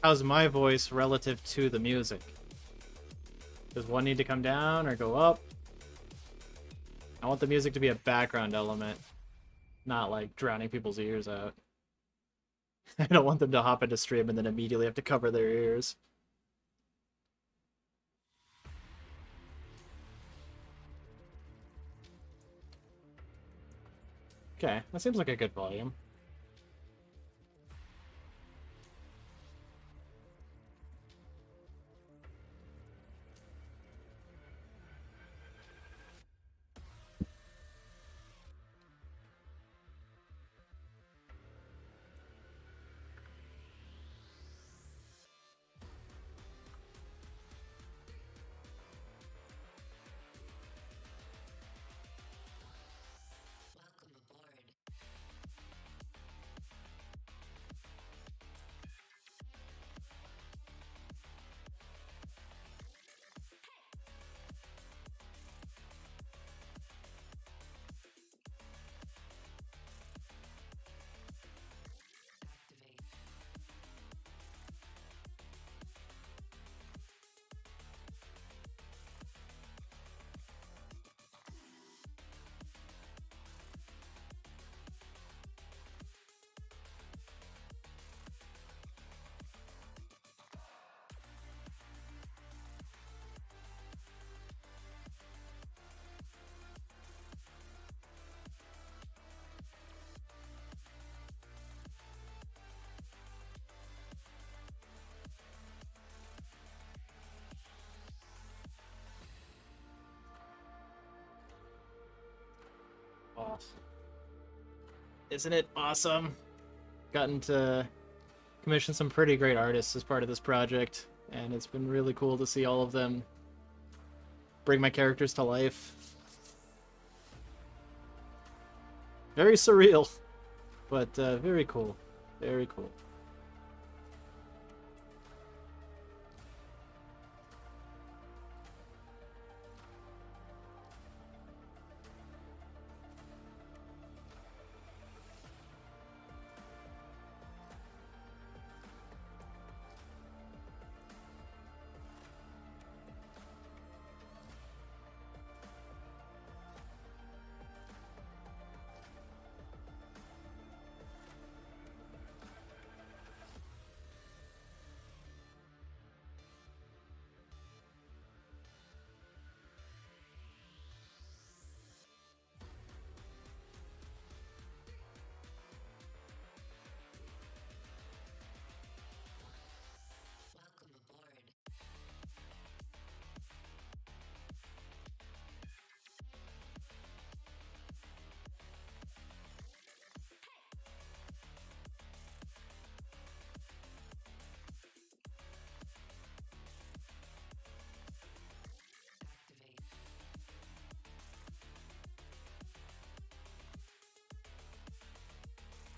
How's my voice relative to the music? Does one need to come down or go up? I want the music to be a background element, not like drowning people's ears out. I don't want them to hop into stream and then immediately have to cover their ears. Okay, that seems like a good volume. Awesome. Isn't it awesome? Gotten to commission some pretty great artists as part of this project, and it's been really cool to see all of them bring my characters to life. Very surreal. But very cool. Very cool.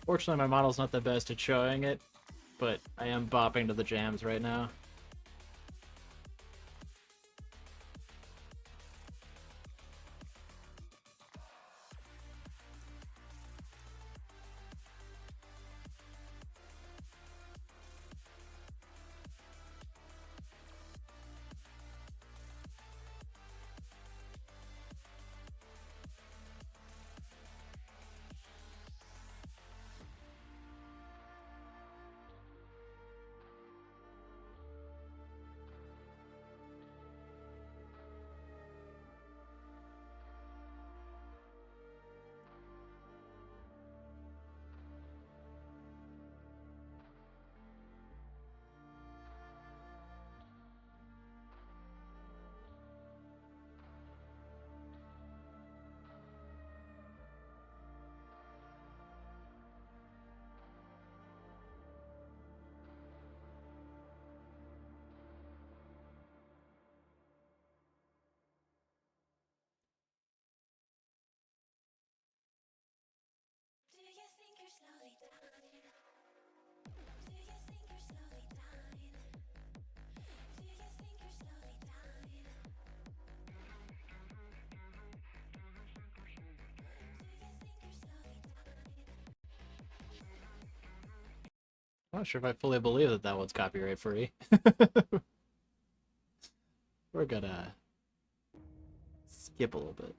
Fortunately, my model's not the best at showing it, but I am bopping to the jams right now. I'm not sure if I fully believe that that one's copyright free. We're gonna skip a little bit.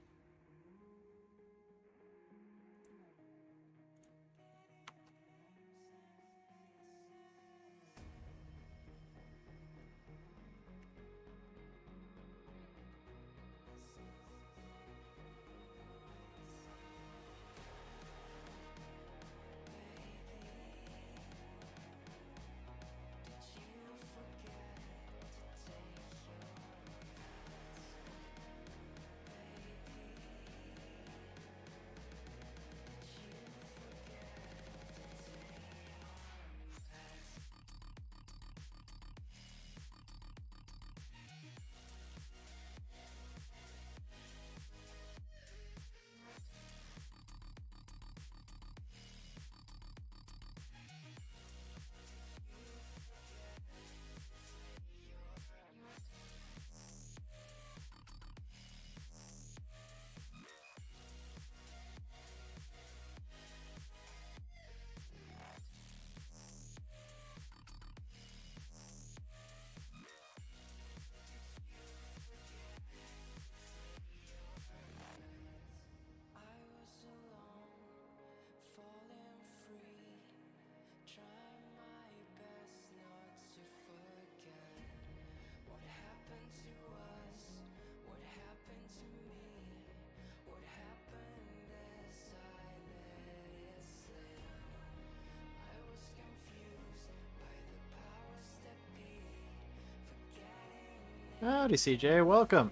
Howdy, CJ. Welcome.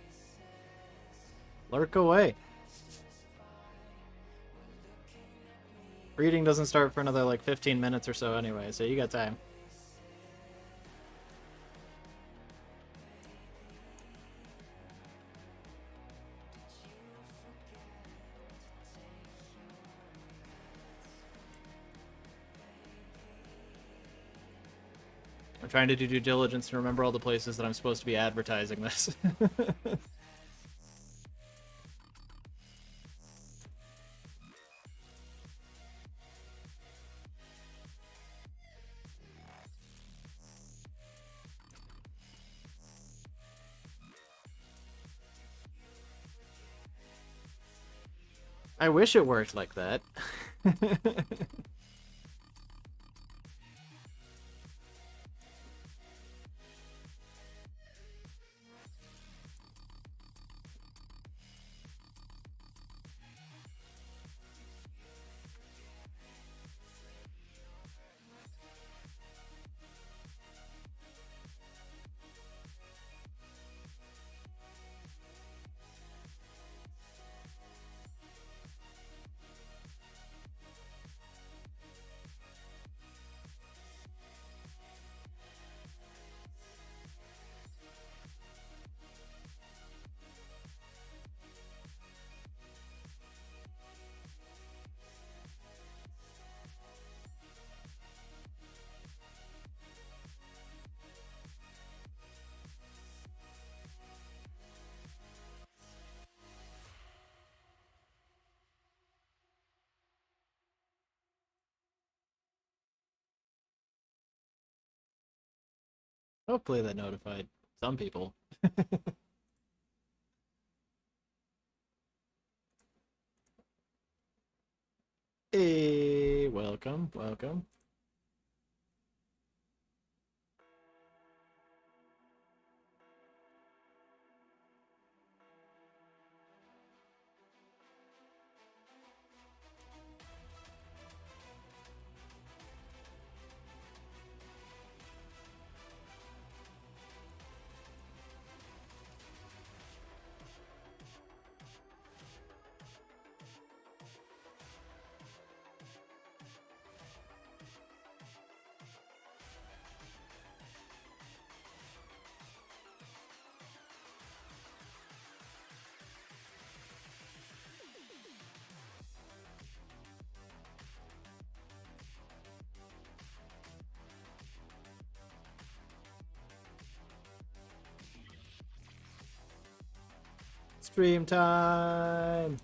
Lurk away. Reading doesn't start for another like 15 minutes or so anyway, so you got time. I'm trying to do due diligence and remember all the places that I'm supposed to be advertising this. I wish it worked like that. Hopefully that notified some people. Hey, welcome, welcome. Stream time!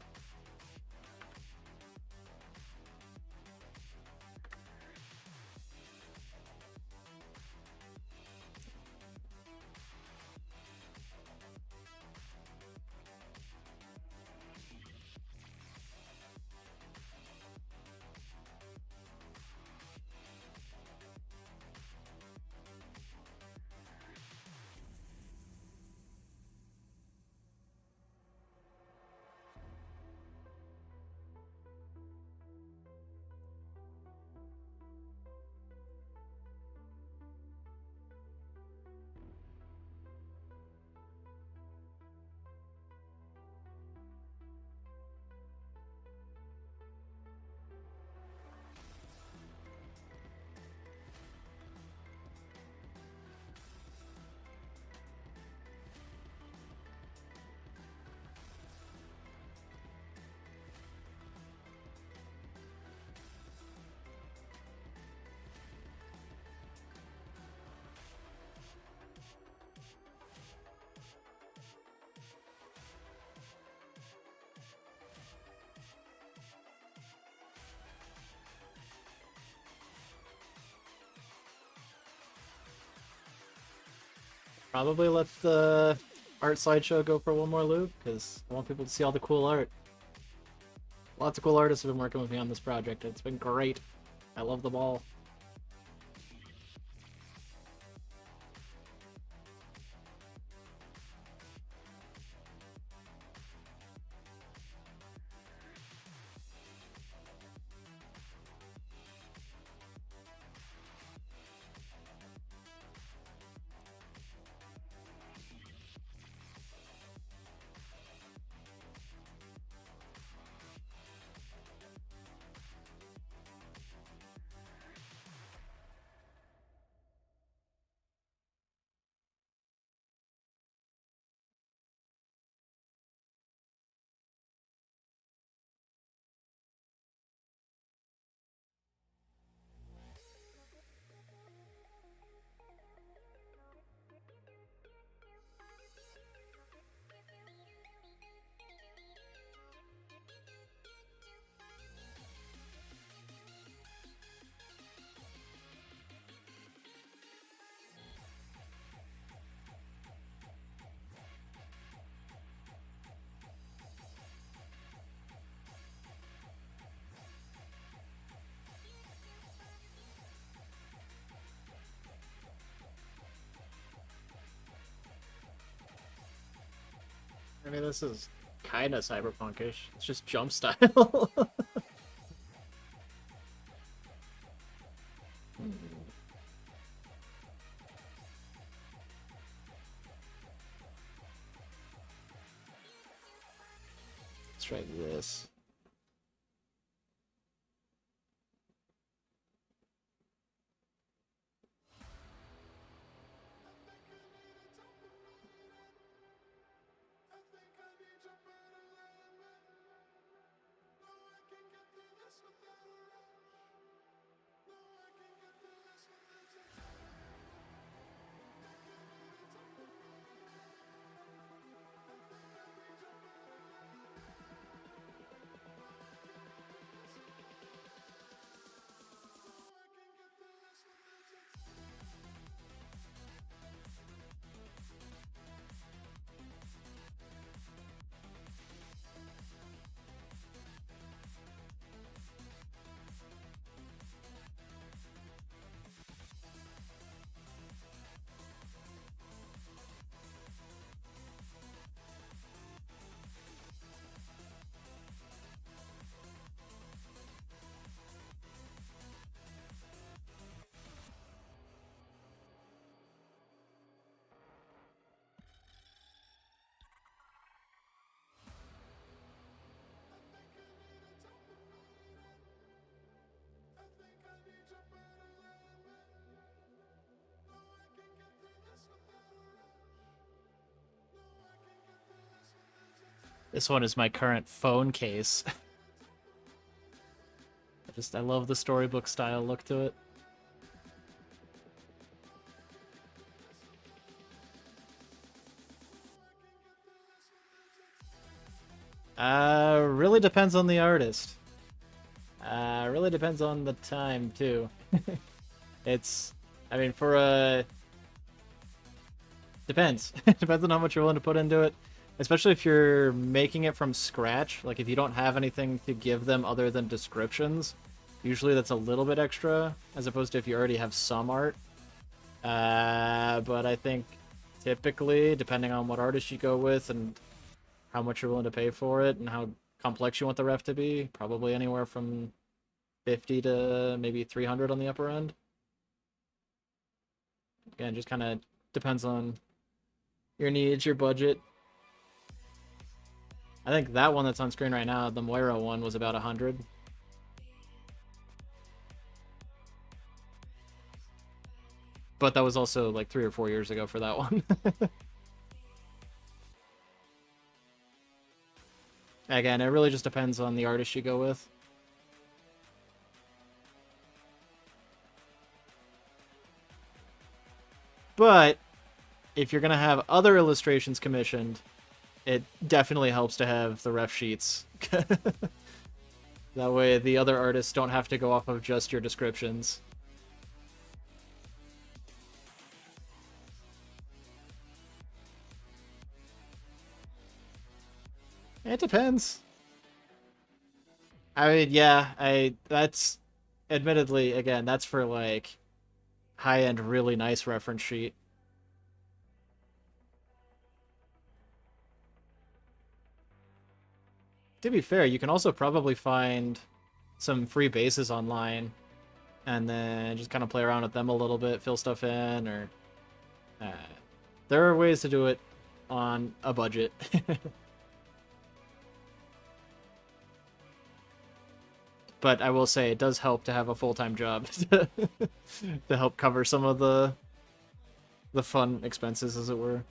Probably let the art slideshow go for one more loop, because I want people to see all the cool art. Lots of cool artists have been working with me on this project. It's been great. I love them all. mean, this is kind of cyberpunkish. It's just jump style. Let's try this. This one is my current phone case. I love the storybook style look to it. Really depends on the artist. Really depends on the time too. I mean, for a... Depends. Depends on how much you're willing to put into it. Especially if you're making it from scratch. Like, if you don't have anything to give them other than descriptions, usually that's a little bit extra, as opposed to if you already have some art. But I think typically, depending on what artist you go with and how much you're willing to pay for it and how complex you want the ref to be, probably anywhere from 50 to maybe 300 on the upper end. Again, just kind of depends on your needs, your budget. I think that one that's on screen right now, the Moira one, was about 100. But that was also like 3 or 4 years ago for that one. Again, it really just depends on the artist you go with. But if you're going to have other illustrations commissioned, it definitely helps to have the ref sheets. That way the other artists don't have to go off of just your descriptions. It depends. I mean, yeah, that's admittedly, again, that's for like high-end, really nice reference sheet. To be fair, you can also probably find some free bases online and then just kind of play around with them a little bit, fill stuff in, or uh, there are ways to do it on a budget. But I will say it does help to have a full-time job to help cover some of the fun expenses, as it were.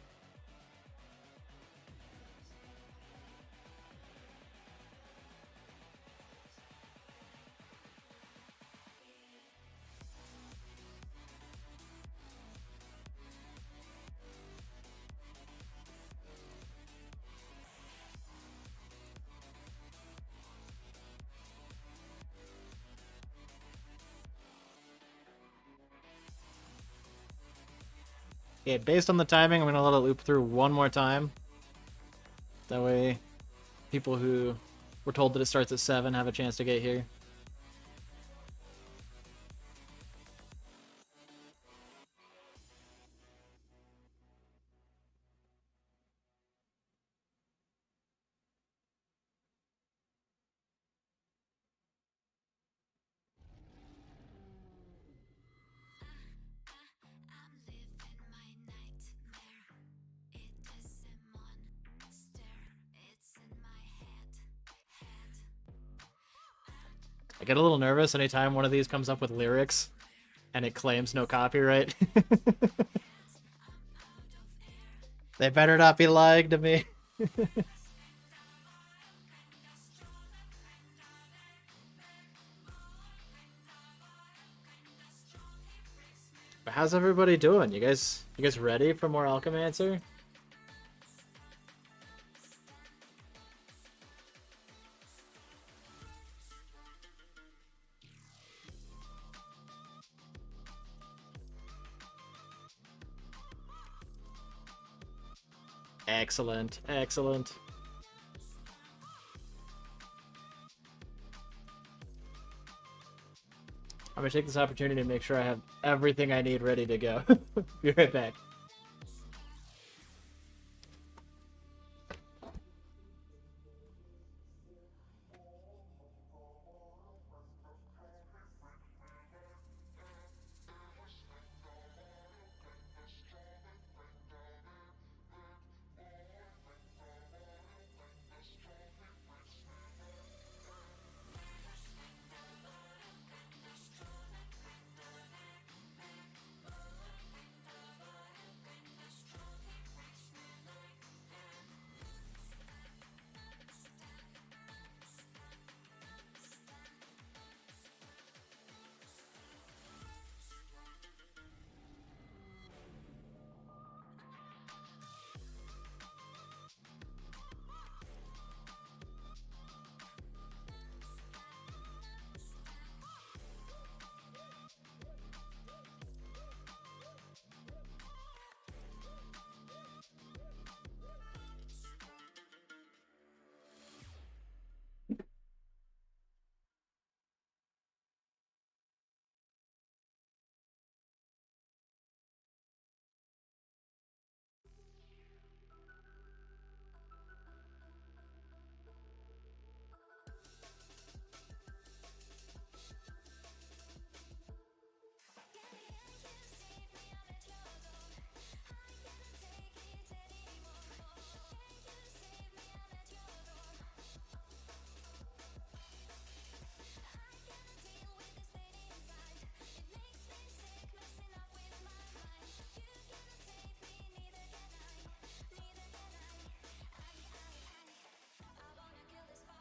Okay, based on the timing, I'm going to let it loop through one more time. That way, people who were told that it starts at 7 have a chance to get here. I get a little nervous anytime one of these comes up with lyrics and it claims no copyright. They better not be lying to me. But how's everybody doing? You guys ready for more Alchemancer? Excellent, excellent. I'm gonna take this opportunity to make sure I have everything I need ready to go. Be right back.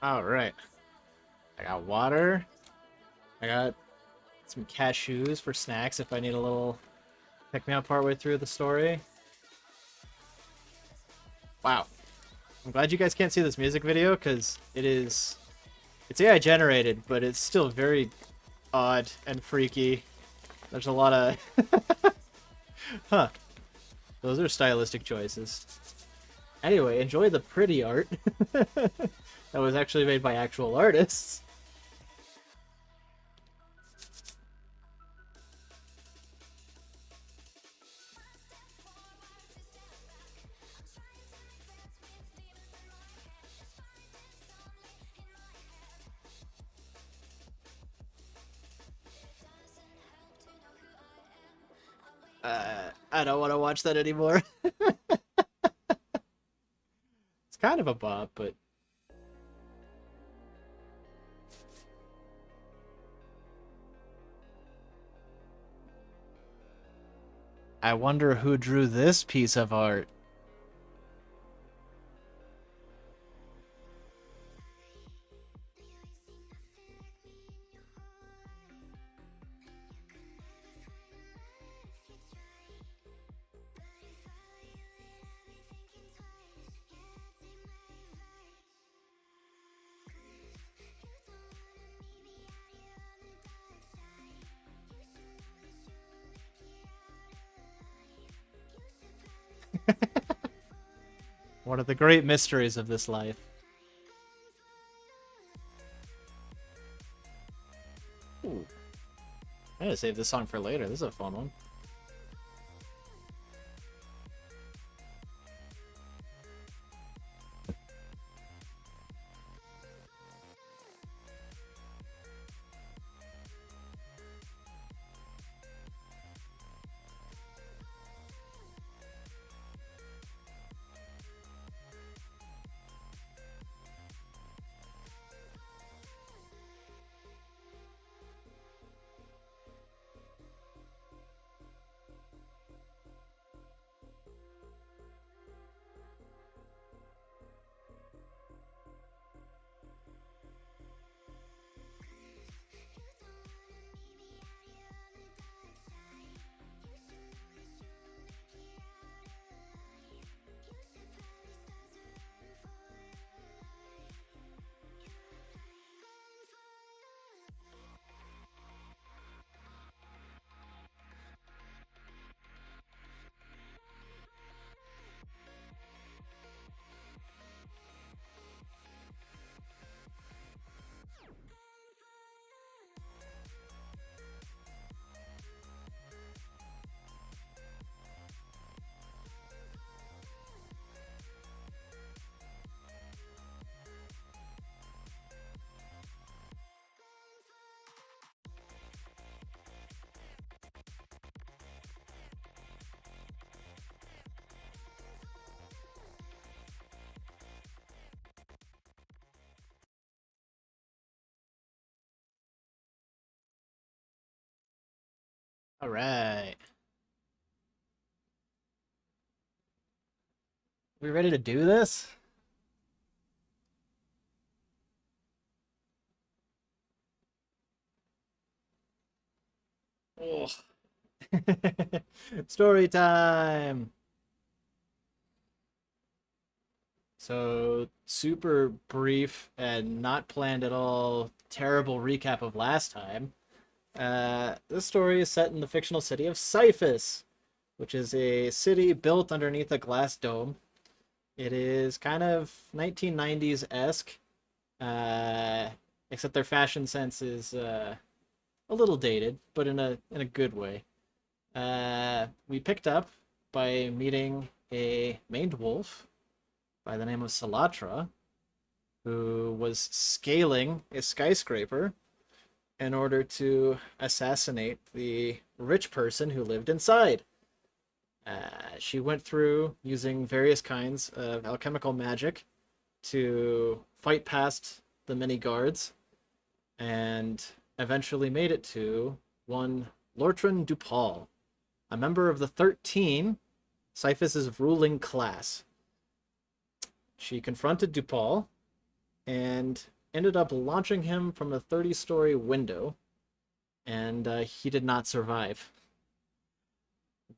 All right. I got water. I got some cashews for snacks if I need a little pick me up partway through the story. Wow. I'm glad you guys can't see this music video because it's AI generated, but it's still very odd and freaky. There's a lot of huh. Those are stylistic choices. Anyway, enjoy the pretty art that was actually made by actual artists. I don't want to watch that anymore. It's kind of a bop, but I wonder who drew this piece of art. One of the great mysteries of this life. Ooh. I gotta save this song for later. This is a fun one. All right. We ready to do this? Oh. Story time. So, super brief and not planned at all, terrible recap of last time. This story is set in the fictional city of Cyphus, which is a city built underneath a glass dome. It is kind of 1990s esque, uh, except their fashion sense is a little dated, but in a good way. We picked up by meeting a maned wolf by the name of Salatra, who was scaling a skyscraper in order to assassinate the rich person who lived inside. She went through using various kinds of alchemical magic to fight past the many guards and eventually made it to one Lortran Dupal, a member of the 13, Cyphus's ruling class. She confronted Dupal and ended up launching him from a 30-story window, and he did not survive.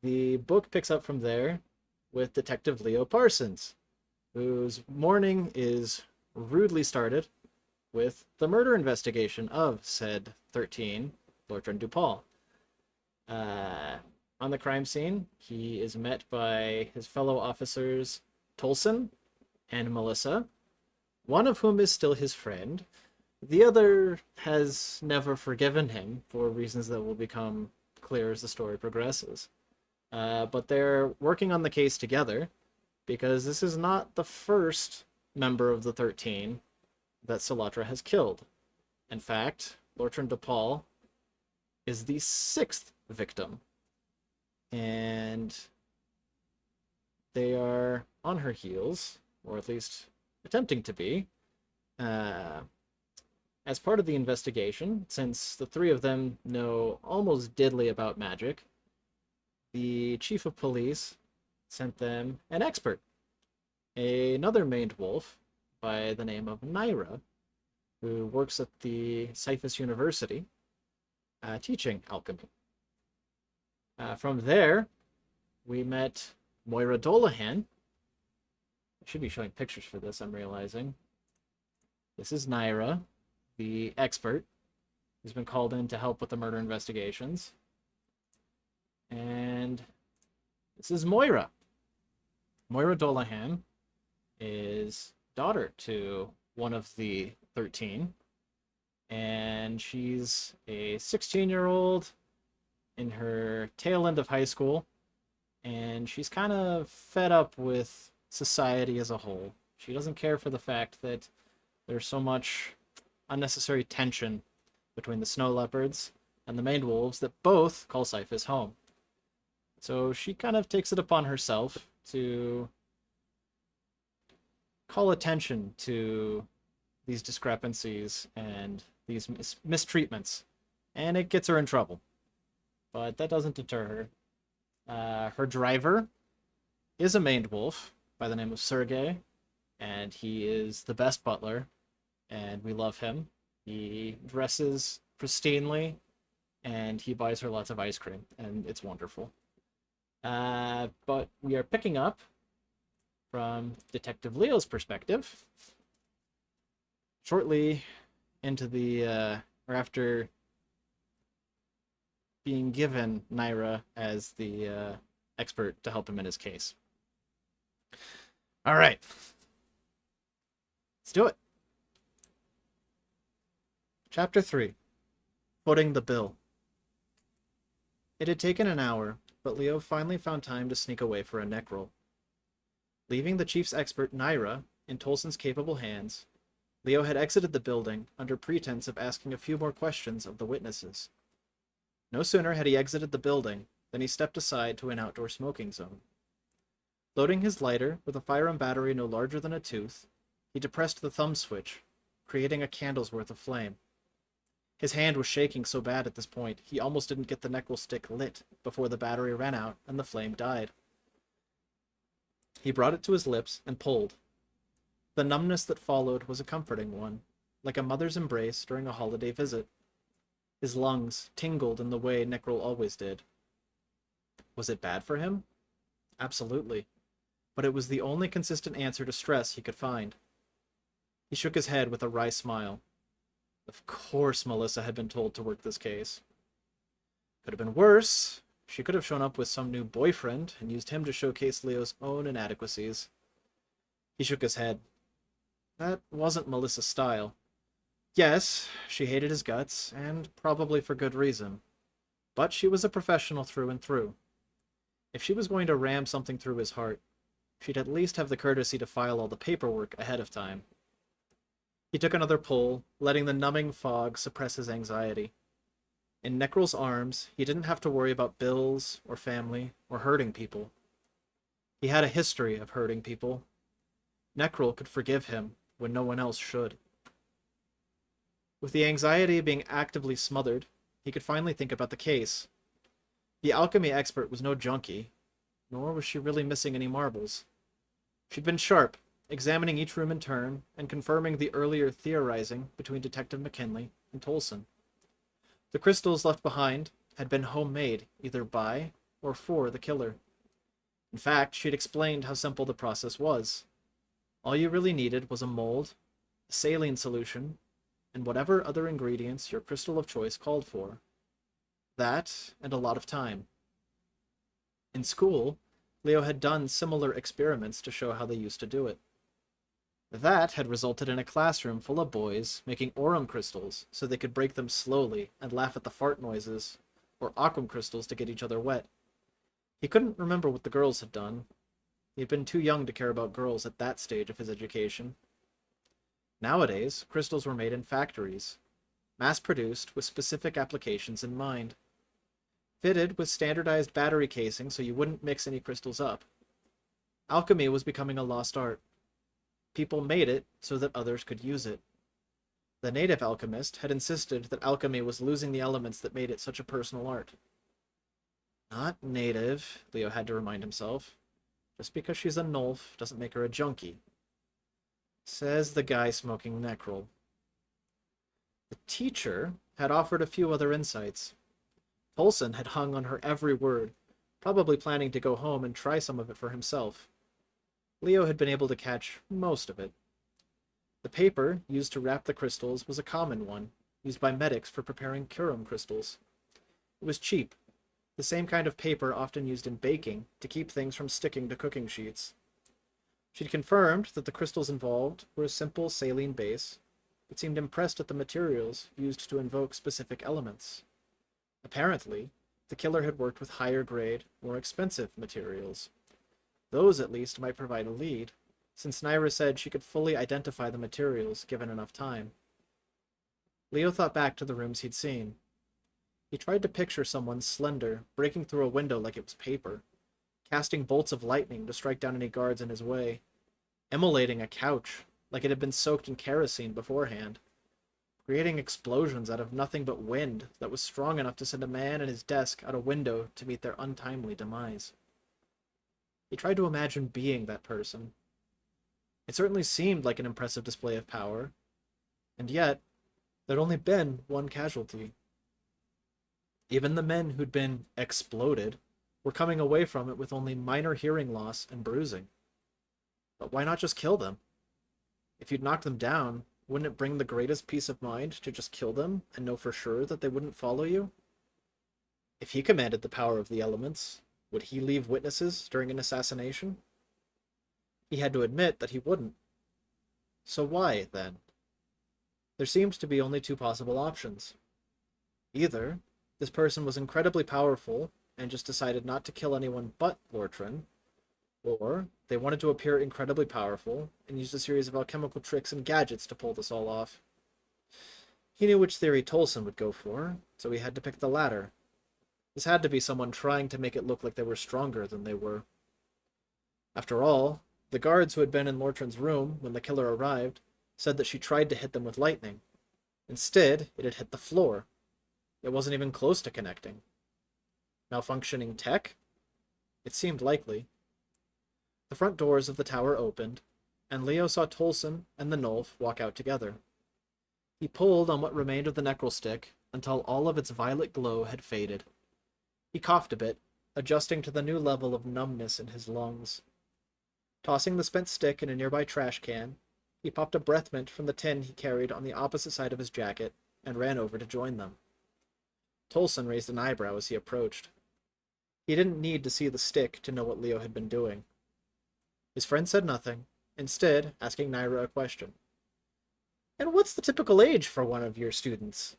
The book picks up from there with Detective Leo Parsons, whose morning is rudely started with the murder investigation of said 13, Lortran Dupal. On the crime scene, he is met by his fellow officers Tolson and Melissa, one of whom is still his friend. The other has never forgiven him for reasons that will become clear as the story progresses. But they're working on the case together because this is not the first member of the 13 that Salatra has killed. In fact, Lortran Dupal is the 6th victim. And they are on her heels, or at least attempting to be. As part of the investigation, since the three of them know almost diddly about magic, the chief of police sent them an expert, another maned wolf by the name of Naira, who works at the Cyphus University teaching alchemy. From there, we met Moira Dolahan. I should be showing pictures for this, I'm realizing. This is Naira, the expert, who's been called in to help with the murder investigations. And this is Moira. Moira Dolahan is daughter to one of the 13, and she's a 16-year-old in her tail end of high school, and she's kind of fed up with society as a whole. She doesn't care for the fact that there's so much unnecessary tension between the snow leopards and the maned wolves that both call Cyphus home. So she kind of takes it upon herself to call attention to these discrepancies and these mistreatments, and it gets her in trouble. But that doesn't deter her. Her driver is a maned wolf by the name of Sergey, and he is the best butler, and we love him. He dresses pristinely, and he buys her lots of ice cream, and it's wonderful. But we are picking up from Detective Leo's perspective shortly into the, or after being given Naira as the expert to help him in his case. All right. Let's do it. Chapter 3. Footing the bill. It had taken an hour, but Leo finally found time to sneak away for a neck roll. Leaving the chief's expert Naira in Tolson's capable hands, Leo had exited the building under pretense of asking a few more questions of the witnesses. No sooner had he exited the building than he stepped aside to an outdoor smoking zone. Loading his lighter with a firearm battery no larger than a tooth, he depressed the thumb switch, creating a candle's worth of flame. His hand was shaking so bad at this point, he almost didn't get the necrol stick lit before the battery ran out and the flame died. He brought it to his lips and pulled. The numbness that followed was a comforting one, like a mother's embrace during a holiday visit. His lungs tingled in the way necrol always did. Was it bad for him? Absolutely. But it was the only consistent answer to stress he could find. He shook his head with a wry smile. Of course Melissa had been told to work this case. Could have been worse. She could have shown up with some new boyfriend and used him to showcase Leo's own inadequacies. He shook his head. That wasn't Melissa's style. Yes, she hated his guts, and probably for good reason. But she was a professional through and through. If she was going to ram something through his heart, she'd at least have the courtesy to file all the paperwork ahead of time. He took another pull, letting the numbing fog suppress his anxiety. In Necrol's arms, he didn't have to worry about bills, or family, or hurting people. He had a history of hurting people. Necrol could forgive him when no one else should. With the anxiety being actively smothered, he could finally think about the case. The alchemy expert was no junkie, nor was she really missing any marbles. She'd been sharp, examining each room in turn and confirming the earlier theorizing between Detective McKinley and Tolson. The crystals left behind had been homemade either by or for the killer. In fact, she'd explained how simple the process was. All you really needed was a mold, a saline solution, and whatever other ingredients your crystal of choice called for. That, and a lot of time. In school, Leo had done similar experiments to show how they used to do it. That had resulted in a classroom full of boys making aurum crystals so they could break them slowly and laugh at the fart noises, or aquam crystals to get each other wet. He couldn't remember what the girls had done. He had been too young to care about girls at that stage of his education. Nowadays, crystals were made in factories, mass-produced with specific applications in mind. Fitted with standardized battery casing so you wouldn't mix any crystals up. Alchemy was becoming a lost art. People made it so that others could use it. The native alchemist had insisted that alchemy was losing the elements that made it such a personal art. Not native, Leo had to remind himself. Just because she's a Nulf doesn't make her a junkie. Says the guy smoking necrol. The teacher had offered a few other insights. Tolson had hung on her every word, probably planning to go home and try some of it for himself. Leo had been able to catch most of it. The paper used to wrap the crystals was a common one, used by medics for preparing curum crystals. It was cheap, the same kind of paper often used in baking to keep things from sticking to cooking sheets. She'd confirmed that the crystals involved were a simple saline base, but seemed impressed at the materials used to invoke specific elements. Apparently, the killer had worked with higher grade, more expensive materials. Those, at least, might provide a lead, since Naira said she could fully identify the materials given enough time. Leo thought back to the rooms he'd seen. He tried to picture someone slender, breaking through a window like it was paper, casting bolts of lightning to strike down any guards in his way, immolating a couch like it had been soaked in kerosene beforehand, creating explosions out of nothing but wind that was strong enough to send a man and his desk out a window to meet their untimely demise. He tried to imagine being that person. It certainly seemed like an impressive display of power, and yet there'd only been one casualty. Even the men who'd been exploded were coming away from it with only minor hearing loss and bruising. But why not just kill them? If you'd knocked them down, wouldn't it bring the greatest peace of mind to just kill them and know for sure that they wouldn't follow you? If he commanded the power of the elements, would he leave witnesses during an assassination? He had to admit that he wouldn't. So why, then? There seemed to be only two possible options. Either this person was incredibly powerful and just decided not to kill anyone but Lortrin, or they wanted to appear incredibly powerful and used a series of alchemical tricks and gadgets to pull this all off. He knew which theory Tolson would go for, so he had to pick the latter. This had to be someone trying to make it look like they were stronger than they were. After all, the guards who had been in Lortrin's room when the killer arrived said that she tried to hit them with lightning. Instead, it had hit the floor. It wasn't even close to connecting. Malfunctioning tech? It seemed likely. The front doors of the tower opened, and Leo saw Tolson and the Nulf walk out together. He pulled on what remained of the necrol stick until all of its violet glow had faded. He coughed a bit, adjusting to the new level of numbness in his lungs. Tossing the spent stick in a nearby trash can, he popped a breath mint from the tin he carried on the opposite side of his jacket and ran over to join them. Tolson raised an eyebrow as he approached. He didn't need to see the stick to know what Leo had been doing. His friend said nothing, instead asking Naira a question. "And what's the typical age for one of your students?"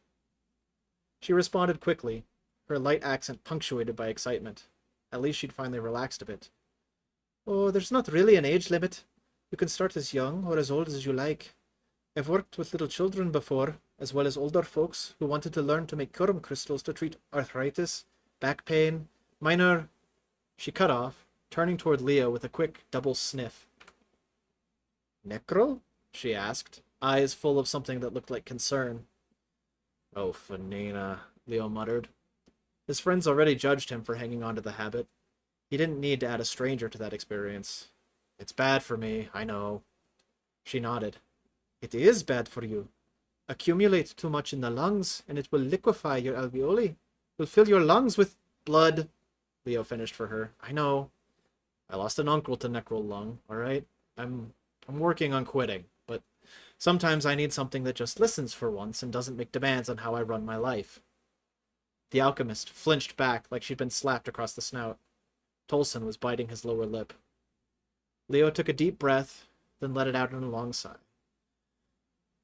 She responded quickly, her light accent punctuated by excitement. At least she'd finally relaxed a bit. "Oh, there's not really an age limit. You can start as young or as old as you like. I've worked with little children before, as well as older folks who wanted to learn to make Kurum crystals to treat arthritis, back pain, minor..." She cut off, turning toward Leo with a quick double sniff. "Necro?" she asked, eyes full of something that looked like concern. "Oh, Fanina," Leo muttered. His friends already judged him for hanging on to the habit. He didn't need to add a stranger to that experience. "It's bad for me, I know." She nodded. "It is bad for you. Accumulate too much in the lungs, and it will liquefy your alveoli. Will fill your lungs with blood." Leo finished for her. "I know. I lost an uncle to necral lung, all right? I'm working on quitting, but sometimes I need something that just listens for once and doesn't make demands on how I run my life." The alchemist flinched back like she'd been slapped across the snout. Tolson was biting his lower lip. Leo took a deep breath, then let it out in a long sigh.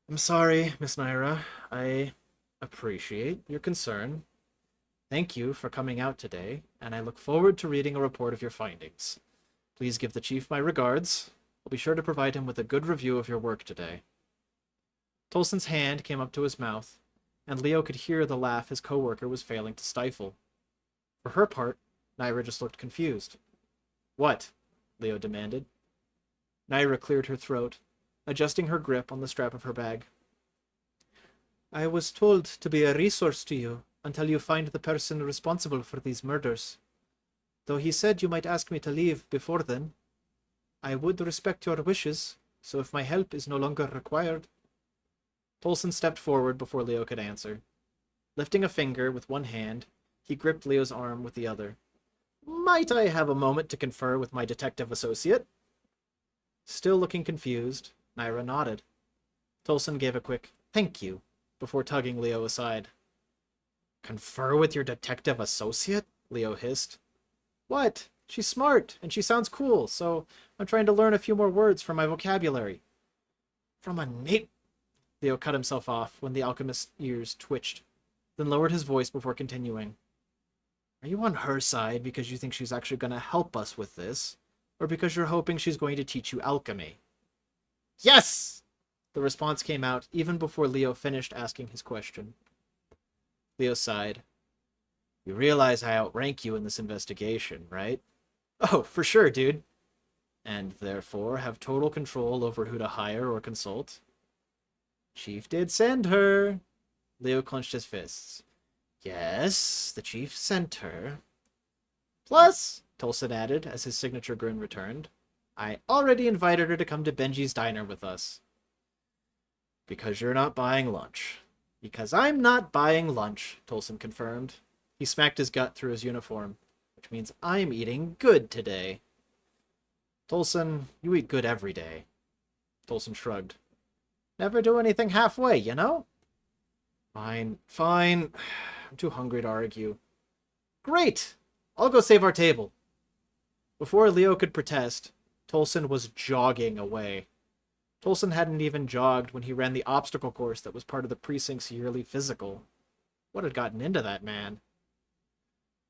"I'm sorry, Miss Naira. I appreciate your concern. Thank you for coming out today, and I look forward to reading a report of your findings. Please give the chief my regards. I'll be sure to provide him with a good review of your work today." Tolson's hand came up to his mouth, and Leo could hear the laugh his coworker was failing to stifle. For her part, Naira just looked confused. "What?" Leo demanded. Naira cleared her throat, adjusting her grip on the strap of her bag. "I was told to be a resource to you until you find the person responsible for these murders. Though he said you might ask me to leave before then. I would respect your wishes, so if my help is no longer required..." Tolson stepped forward before Leo could answer. Lifting a finger with one hand, he gripped Leo's arm with the other. "Might I have a moment to confer with my detective associate?" Still looking confused, Naira nodded. Tolson gave a quick "thank you" before tugging Leo aside. "Confer with your detective associate?" Leo hissed. "What? She's smart, and she sounds cool, so I'm trying to learn a few more words for my vocabulary." "From a Nate..." Leo cut himself off when the alchemist's ears twitched, then lowered his voice before continuing. "Are you on her side because you think she's actually going to help us with this, or because you're hoping she's going to teach you alchemy?" "Yes!" The response came out even before Leo finished asking his question. Leo sighed. "You realize I outrank you in this investigation, right?" "Oh, for sure, dude." "And therefore have total control over who to hire or consult?" "Chief did send her." Leo clenched his fists. "Yes, the chief sent her. Plus," Tolson added as his signature grin returned, "I already invited her to come to Benji's diner with us." "Because you're not buying lunch." "Because I'm not buying lunch," Tolson confirmed. He smacked his gut through his uniform, which means I'm eating good today. "Tolson, you eat good every day." Tolson shrugged. "Never do anything halfway, you know?" Fine. I'm too hungry to argue." "Great! I'll go save our table." Before Leo could protest, Tolson was jogging away. Tolson hadn't even jogged when he ran the obstacle course that was part of the precinct's yearly physical. What had gotten into that man?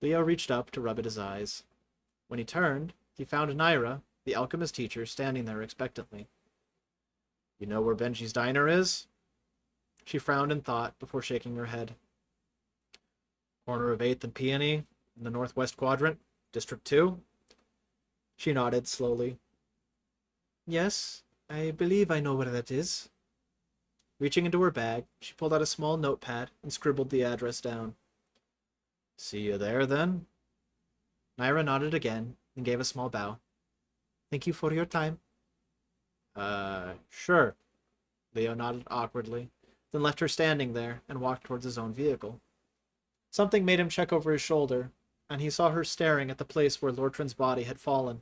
Leo reached up to rub at his eyes. When he turned, he found Naira, the alchemist teacher, standing there expectantly. "You know where Benji's diner is?" She frowned in thought before shaking her head. "Corner of 8th and Peony, in the northwest quadrant, District 2? She nodded slowly. "Yes, I believe I know where that is." Reaching into her bag, she pulled out a small notepad and scribbled the address down. See you there, then? Naira nodded again and gave a small bow. Thank you for your time. Sure. Leo nodded awkwardly, then left her standing there and walked towards his own vehicle. Something made him check over his shoulder, and he saw her staring at the place where Lortrin's body had fallen.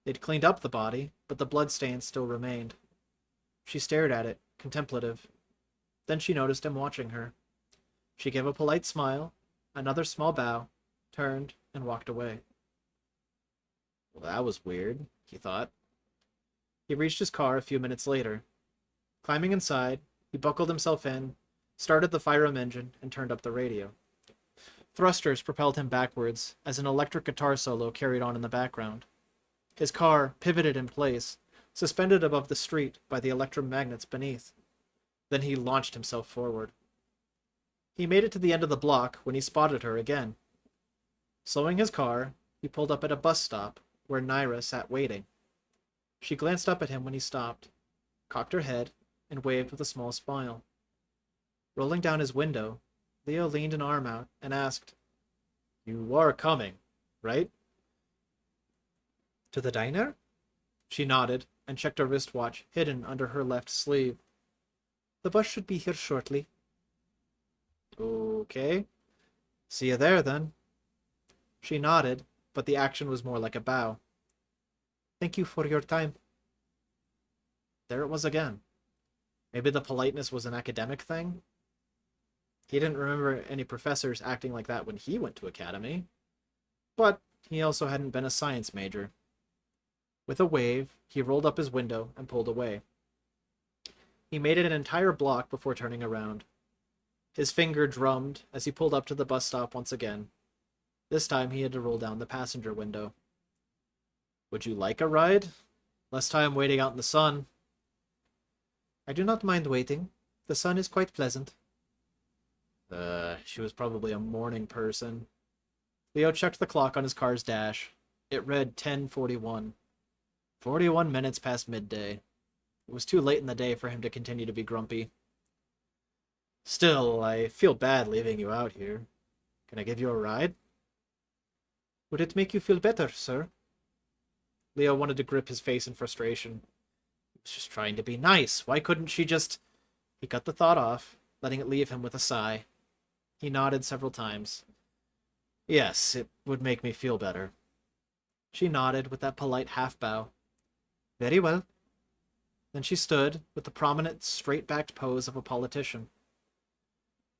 They'd cleaned up the body, but the bloodstains still remained. She stared at it, contemplative. Then she noticed him watching her. She gave a polite smile, another small bow, turned, and walked away. Well, that was weird, he thought. He reached his car a few minutes later. Climbing inside, he buckled himself in, started the firearm engine, and turned up the radio. Thrusters propelled him backwards as an electric guitar solo carried on in the background. His car pivoted in place, suspended above the street by the electromagnets beneath. Then he launched himself forward. He made it to the end of the block when he spotted her again. Slowing his car, he pulled up at a bus stop where Naira sat waiting. She glanced up at him when he stopped, cocked her head, and waved with a small smile. Rolling down his window, Leo leaned an arm out and asked, You are coming, right? To the diner? She nodded and checked a wristwatch hidden under her left sleeve. The bus should be here shortly. Okay. See you there, then. She nodded, but the action was more like a bow. Thank you for your time. There it was again. Maybe the politeness was an academic thing? He didn't remember any professors acting like that when he went to academy. But he also hadn't been a science major. With a wave, he rolled up his window and pulled away. He made it an entire block before turning around. His finger drummed as he pulled up to the bus stop once again. This time he had to roll down the passenger window. Would you like a ride? Less time waiting out in the sun. I do not mind waiting. The sun is quite pleasant. She was probably a morning person. Leo checked the clock on his car's dash. It read 10:41. 41 minutes past midday. It was too late in the day for him to continue to be grumpy. Still, I feel bad leaving you out here. Can I give you a ride? Would it make you feel better, sir? Leo wanted to grip his face in frustration. He was just trying to be nice. Why couldn't she just... He cut the thought off, letting it leave him with a sigh. He nodded several times. Yes, it would make me feel better. She nodded with that polite half-bow. Very well. Then she stood with the prominent, straight-backed pose of a politician.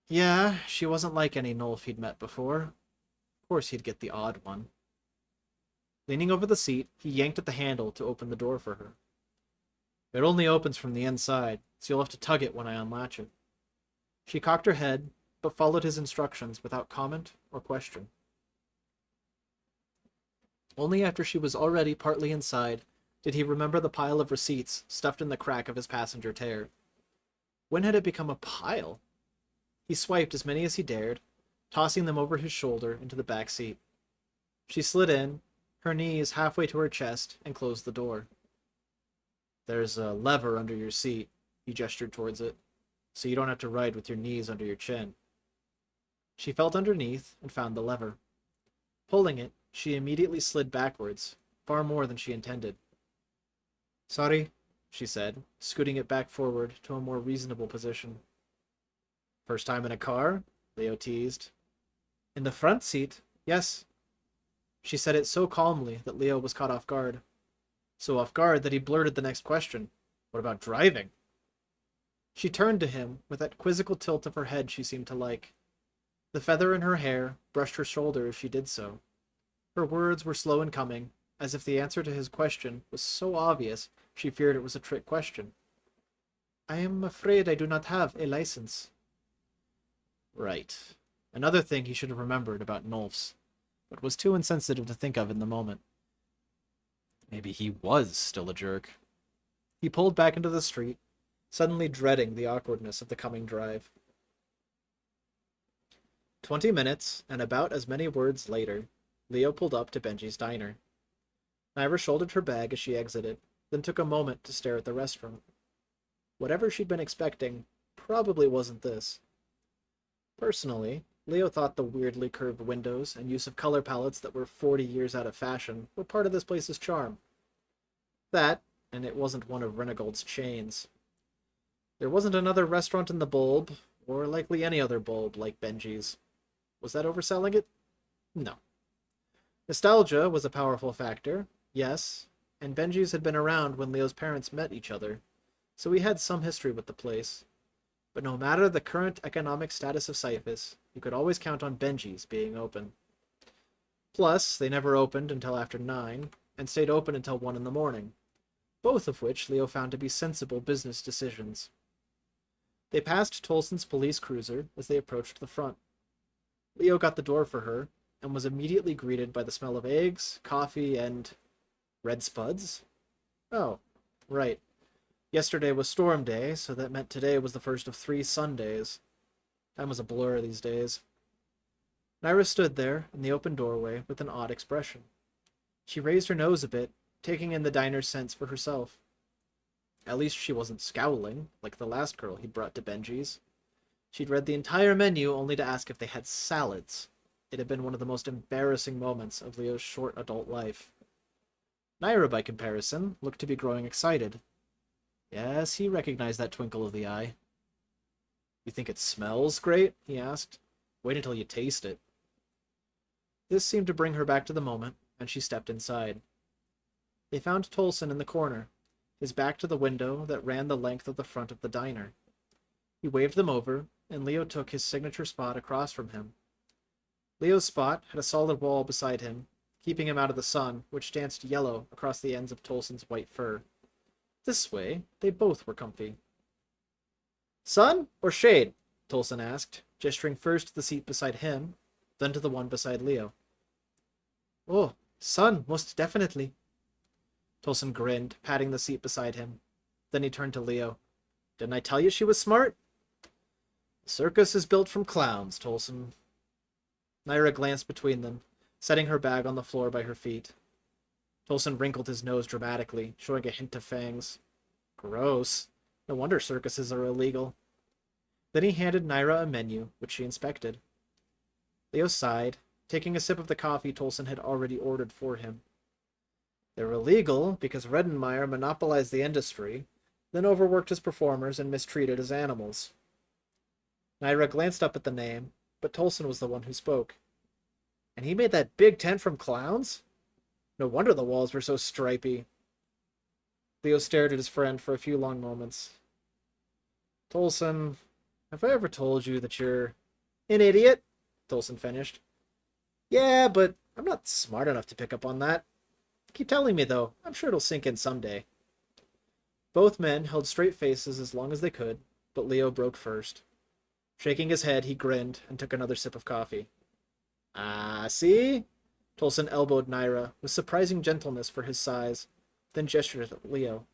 Yeah, she wasn't like any Nolf he'd met before. Of course he'd get the odd one. Leaning over the seat, he yanked at the handle to open the door for her. It only opens from the inside, so you'll have to tug it when I unlatch it. She cocked her head, but followed his instructions without comment or question. Only after she was already partly inside did he remember the pile of receipts stuffed in the crack of his passenger tear. When had it become a pile? He swiped as many as he dared, tossing them over his shoulder into the back seat. She slid in, her knees halfway to her chest, and closed the door. There's a lever under your seat, he gestured towards it, so you don't have to ride with your knees under your chin. She felt underneath and found the lever. Pulling it, she immediately slid backwards, far more than she intended. Sorry, she said, scooting it back forward to a more reasonable position. First time in a car? Leo teased. In the front seat, yes. She said it so calmly that Leo was caught off guard. So off guard that he blurted the next question. What about driving? She turned to him with that quizzical tilt of her head she seemed to like. The feather in her hair brushed her shoulder as she did so. Her words were slow in coming, as if the answer to his question was so obvious she feared it was a trick question. I am afraid I do not have a license. Right. Another thing he should have remembered about Nolfs, but was too insensitive to think of in the moment. Maybe he was still a jerk. He pulled back into the street, suddenly dreading the awkwardness of the coming drive. 20 minutes, and about as many words later, Leo pulled up to Benji's diner. Naira shouldered her bag as she exited, then took a moment to stare at the restaurant. Whatever she'd been expecting probably wasn't this. Personally, Leo thought the weirdly curved windows and use of color palettes that were 40 years out of fashion were part of this place's charm. That, and it wasn't one of Renegold's chains. There wasn't another restaurant in the bulb, or likely any other bulb like Benji's. Was that overselling it? No. Nostalgia was a powerful factor, yes, and Benji's had been around when Leo's parents met each other, so he had some history with the place. But no matter the current economic status of Cyphus, you could always count on Benji's being open. Plus, they never opened until after 9, and stayed open until 1 in the morning, both of which Leo found to be sensible business decisions. They passed Tolson's police cruiser as they approached the front. Leo got the door for her, and was immediately greeted by the smell of eggs, coffee, and... red spuds? Oh, right. Yesterday was Storm Day, so that meant today was the first of 3 Sundays. Time was a blur these days. Naira stood there in the open doorway with an odd expression. She raised her nose a bit, taking in the diner's scents for herself. At least she wasn't scowling, like the last girl he'd brought to Benji's. She'd read the entire menu only to ask if they had salads. It had been one of the most embarrassing moments of Leo's short adult life. Naira, by comparison, looked to be growing excited. Yes, he recognized that twinkle of the eye. You think it smells great? He asked. Wait until you taste it. This seemed to bring her back to the moment, and she stepped inside. They found Tolson in the corner, his back to the window that ran the length of the front of the diner. He waved them over, and Leo took his signature spot across from him. Leo's spot had a solid wall beside him, keeping him out of the sun, which danced yellow across the ends of Tolson's white fur. This way, they both were comfy. Sun or shade? Tolson asked, gesturing first to the seat beside him, then to the one beside Leo. Oh, sun, most definitely. Tolson grinned, patting the seat beside him. Then he turned to Leo. Didn't I tell you she was smart? The circus is built from clowns, Tolson. Naira glanced between them, setting her bag on the floor by her feet. Tolson wrinkled his nose dramatically, showing a hint of fangs. Gross. No wonder circuses are illegal. Then he handed Naira a menu, which she inspected. Leo sighed, taking a sip of the coffee Tolson had already ordered for him. They're illegal because Redenmeyer monopolized the industry, then overworked his performers and mistreated his animals. Naira glanced up at the name, but Tolson was the one who spoke. And he made that big tent from clowns? No wonder the walls were so stripy. Leo stared at his friend for a few long moments. Tolson, have I ever told you that you're an idiot? Tolson finished. Yeah, but I'm not smart enough to pick up on that. Keep telling me, though. I'm sure it'll sink in someday. Both men held straight faces as long as they could, but Leo broke first. Shaking his head, he grinned and took another sip of coffee. Ah, see? Tolson elbowed Naira with surprising gentleness for his size, then gestured at Leo.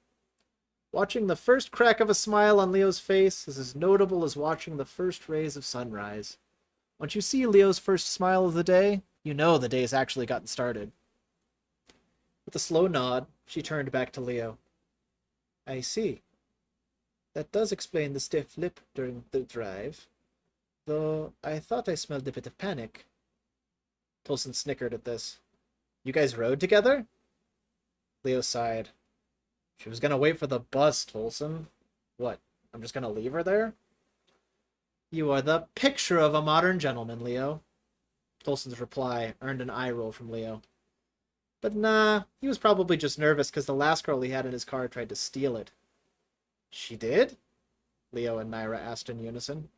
Watching the first crack of a smile on Leo's face is as notable as watching the first rays of sunrise. Once you see Leo's first smile of the day, you know the day's actually gotten started. With a slow nod, she turned back to Leo. I see. That does explain the stiff lip during the drive, though I thought I smelled a bit of panic. Tolson snickered at this. You guys rode together? Leo sighed. She was gonna wait for the bus, Tolson. What, I'm just gonna leave her there? You are the picture of a modern gentleman, Leo. Tolson's reply earned an eye roll from Leo. But nah, he was probably just nervous because the last girl he had in his car tried to steal it. She did? Leo and Naira asked in unison.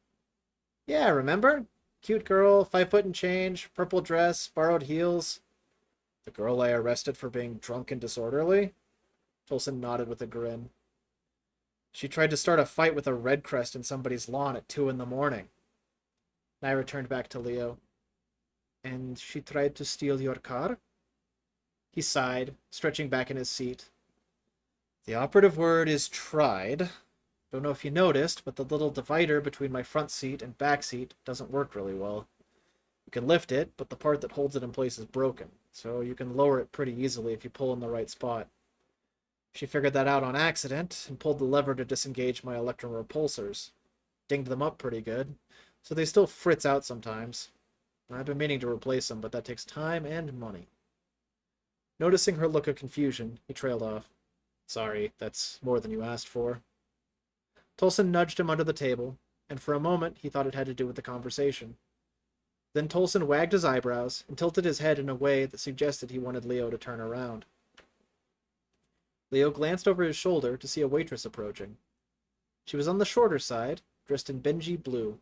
Yeah, remember? Cute girl, 5 foot and change, purple dress, borrowed heels. The girl I arrested for being drunk and disorderly? Tolson nodded with a grin. She tried to start a fight with a red crest in somebody's lawn at 2 in the morning. Naira turned back to Leo. And she tried to steal your car? He sighed, stretching back in his seat. The operative word is tried. Don't know if you noticed, but the little divider between my front seat and back seat doesn't work really well. You can lift it, but the part that holds it in place is broken, so you can lower it pretty easily if you pull in the right spot. She figured that out on accident and pulled the lever to disengage my electro-repulsors. Dinged them up pretty good, so they still fritz out sometimes. I've been meaning to replace them, but that takes time and money. Noticing her look of confusion, he trailed off. Sorry, that's more than you asked for. Tolson nudged him under the table, and for a moment he thought it had to do with the conversation. Then Tolson wagged his eyebrows and tilted his head in a way that suggested he wanted Leo to turn around. Leo glanced over his shoulder to see a waitress approaching. She was on the shorter side, dressed in dingy blue.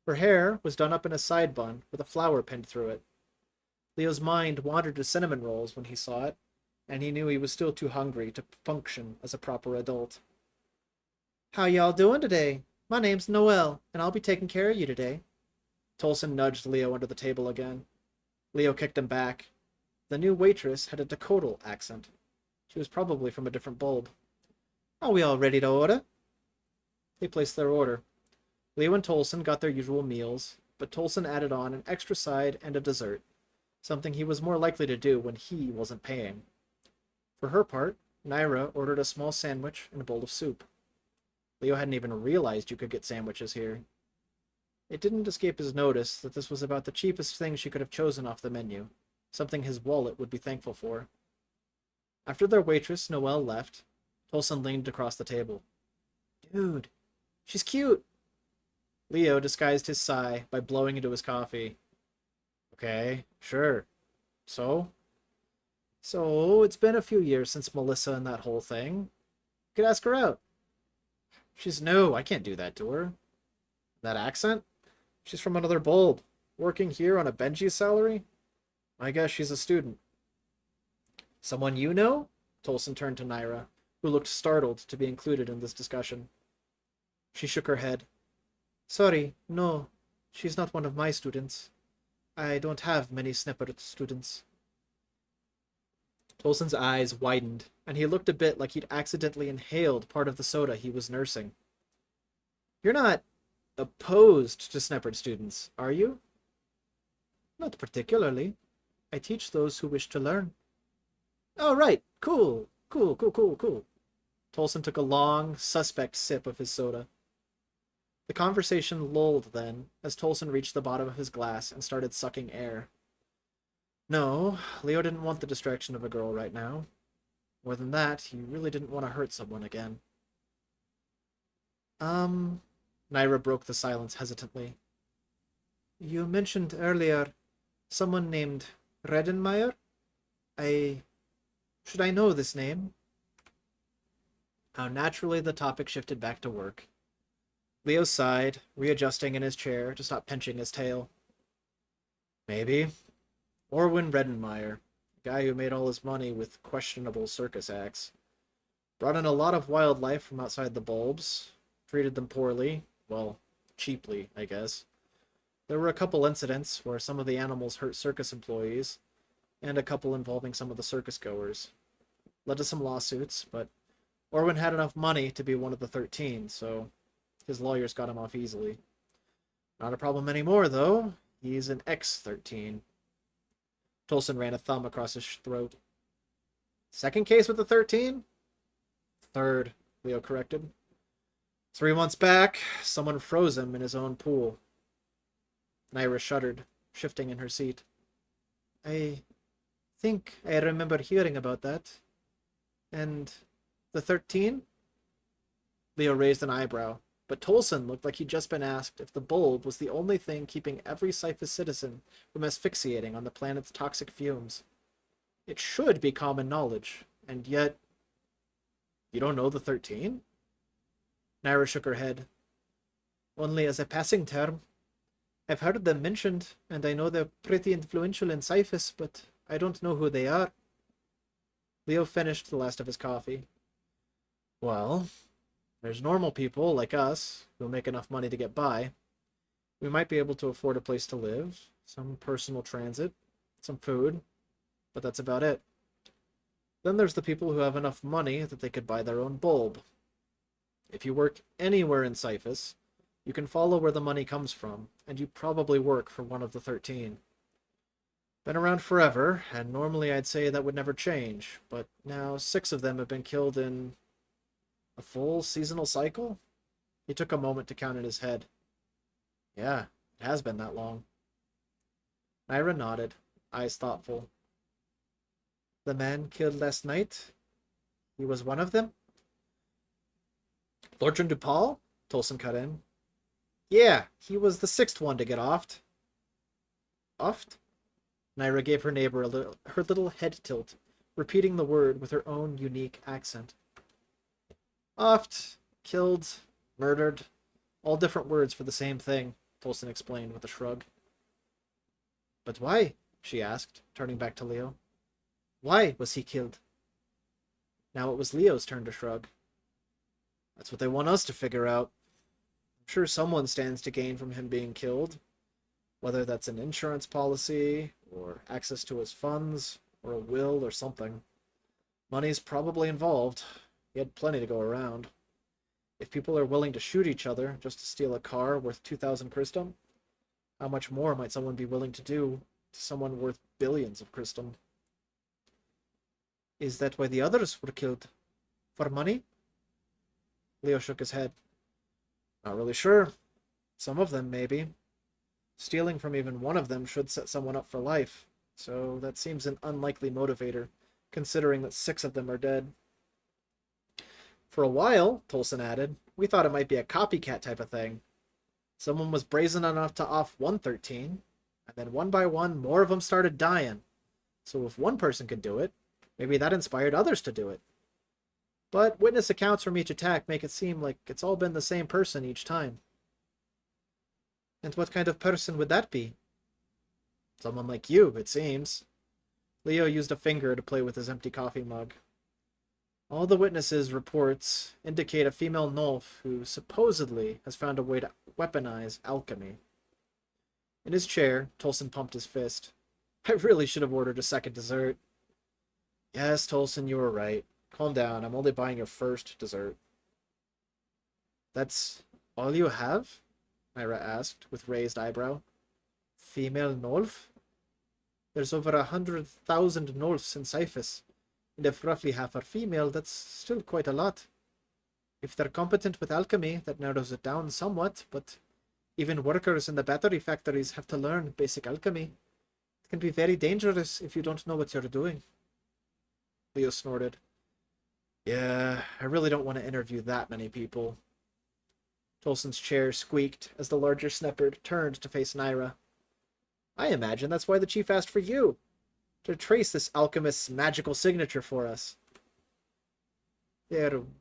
Her hair was done up in a side bun with a flower pinned through it. Leo's mind wandered to cinnamon rolls when he saw it, and he knew he was still too hungry to function as a proper adult. How y'all doing today? My name's Noelle, and I'll be taking care of you today. Tolson nudged Leo under the table again. Leo kicked him back. The new waitress had a Dakota accent. She was probably from a different bulb. Are we all ready to order? They placed their order. Leo and Tolson got their usual meals, but Tolson added on an extra side and a dessert, something he was more likely to do when he wasn't paying. For her part, Naira ordered a small sandwich and a bowl of soup. Leo hadn't even realized you could get sandwiches here. It didn't escape his notice that this was about the cheapest thing she could have chosen off the menu, something his wallet would be thankful for. After their waitress, Noelle, left, Tolson leaned across the table. Dude, she's cute! Leo disguised his sigh by blowing into his coffee. Okay, sure. So? So, it's been a few years since Melissa and that whole thing. You could ask her out. She's new. I can't do that to her. That accent? She's from another bulb. Working here on a Benji salary? I guess she's a student. Someone you know? Tolson turned to Naira, who looked startled to be included in this discussion. She shook her head. Sorry, no. She's not one of my students. I don't have many snipper students. Tolson's eyes widened, and he looked a bit like he'd accidentally inhaled part of the soda he was nursing. You're not opposed to snippered students, are you? Not particularly. I teach those who wish to learn. Oh, right. Cool. Cool. Tolson took a long, suspect sip of his soda. The conversation lulled then, as Tolson reached the bottom of his glass and started sucking air. No, Leo didn't want the distraction of a girl right now. More than that, he really didn't want to hurt someone again. Naira broke the silence hesitantly. You mentioned earlier someone named Redenmeyer? Should I know this name? How naturally the topic shifted back to work. Leo sighed, readjusting in his chair to stop pinching his tail. Maybe. Orwin Redenmeyer, the guy who made all his money with questionable circus acts. Brought in a lot of wildlife from outside the bulbs, treated them poorly, well, cheaply, I guess. There were a couple incidents where some of the animals hurt circus employees, and a couple involving some of the circus goers. Led to some lawsuits, but Orwin had enough money to be one of the 13, so his lawyers got him off easily. Not a problem anymore, though. He's an ex-13. Tolson ran a thumb across his throat. Second case with the 13? Third, Leo corrected. 3 months back, someone froze him in his own pool. Naira shuddered, shifting in her seat. I think I remember hearing about that. And the 13? Leo raised an eyebrow, but Tolson looked like he'd just been asked if the bulb was the only thing keeping every Cyphus citizen from asphyxiating on the planet's toxic fumes. It should be common knowledge, and yet... You don't know the 13? Naira shook her head. Only as a passing term. I've heard them mentioned, and I know they're pretty influential in Cyphus, but I don't know who they are. Leo finished the last of his coffee. Well, there's normal people like us who make enough money to get by. We might be able to afford a place to live, some personal transit, some food, but that's about it. Then there's the people who have enough money that they could buy their own bulb. If you work anywhere in Cyphus, you can follow where the money comes from, and you probably work for one of the 13. Been around forever, and normally I'd say that would never change, but now 6 of them have been killed in a full seasonal cycle? He took a moment to count in his head. Yeah, it has been that long. Naira nodded, eyes thoughtful. The man killed last night? He was one of them? Lordran DuPaul? Tolson cut in. Yeah, he was the 6th one to get offed. Offed? Naira gave her neighbor her little head tilt, repeating the word with her own unique accent. Offed, killed, murdered, all different words for the same thing, Tolson explained with a shrug. But why? She asked, turning back to Leo. Why was he killed? Now it was Leo's turn to shrug. That's what they want us to figure out. I'm sure someone stands to gain from him being killed, whether that's an insurance policy, or access to his funds, or a will, or something. Money's probably involved. He had plenty to go around. If people are willing to shoot each other just to steal a car worth 2,000 Christum, how much more might someone be willing to do to someone worth billions of Christum? Is that why the others were killed? For money? Leo shook his head. Not really sure. Some of them, maybe. Stealing from even one of them should set someone up for life, so that seems an unlikely motivator, considering that 6 of them are dead. For a while, Tolson added, we thought it might be a copycat type of thing. Someone was brazen enough to off 113, and then one by one, more of them started dying. So if one person could do it, maybe that inspired others to do it. But witness accounts from each attack make it seem like it's all been the same person each time. And what kind of person would that be? Someone like you, it seems. Leo used a finger to play with his empty coffee mug. All the witnesses' reports indicate a female Nulf who supposedly has found a way to weaponize alchemy. In his chair, Tolson pumped his fist. I really should have ordered a second dessert. Yes, Tolson, you were right. Calm down, I'm only buying your first dessert. That's all you have? Naira asked, with raised eyebrow. Female Nulf? There's over 100,000 Nulfs in Cyphus, and if roughly half are female, that's still quite a lot. If they're competent with alchemy, that narrows it down somewhat, but even workers in the battery factories have to learn basic alchemy. It can be very dangerous if you don't know what you're doing. Leo snorted. Yeah, I really don't want to interview that many people. Tolson's chair squeaked as the larger Sneppard turned to face Naira. I imagine that's why the chief asked for you, to trace this alchemist's magical signature for us.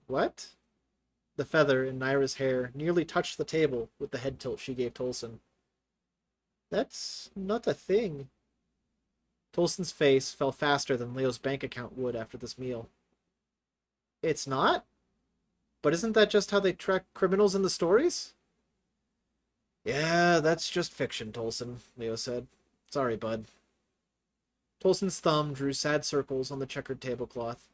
What? The feather in Naira's hair nearly touched the table with the head tilt she gave Tolson. That's not a thing. Tolson's face fell faster than Leo's bank account would after this meal. It's not? But isn't that just how they track criminals in the stories? Yeah, that's just fiction, Tolson, Leo said. Sorry, bud. Tolson's thumb drew sad circles on the checkered tablecloth.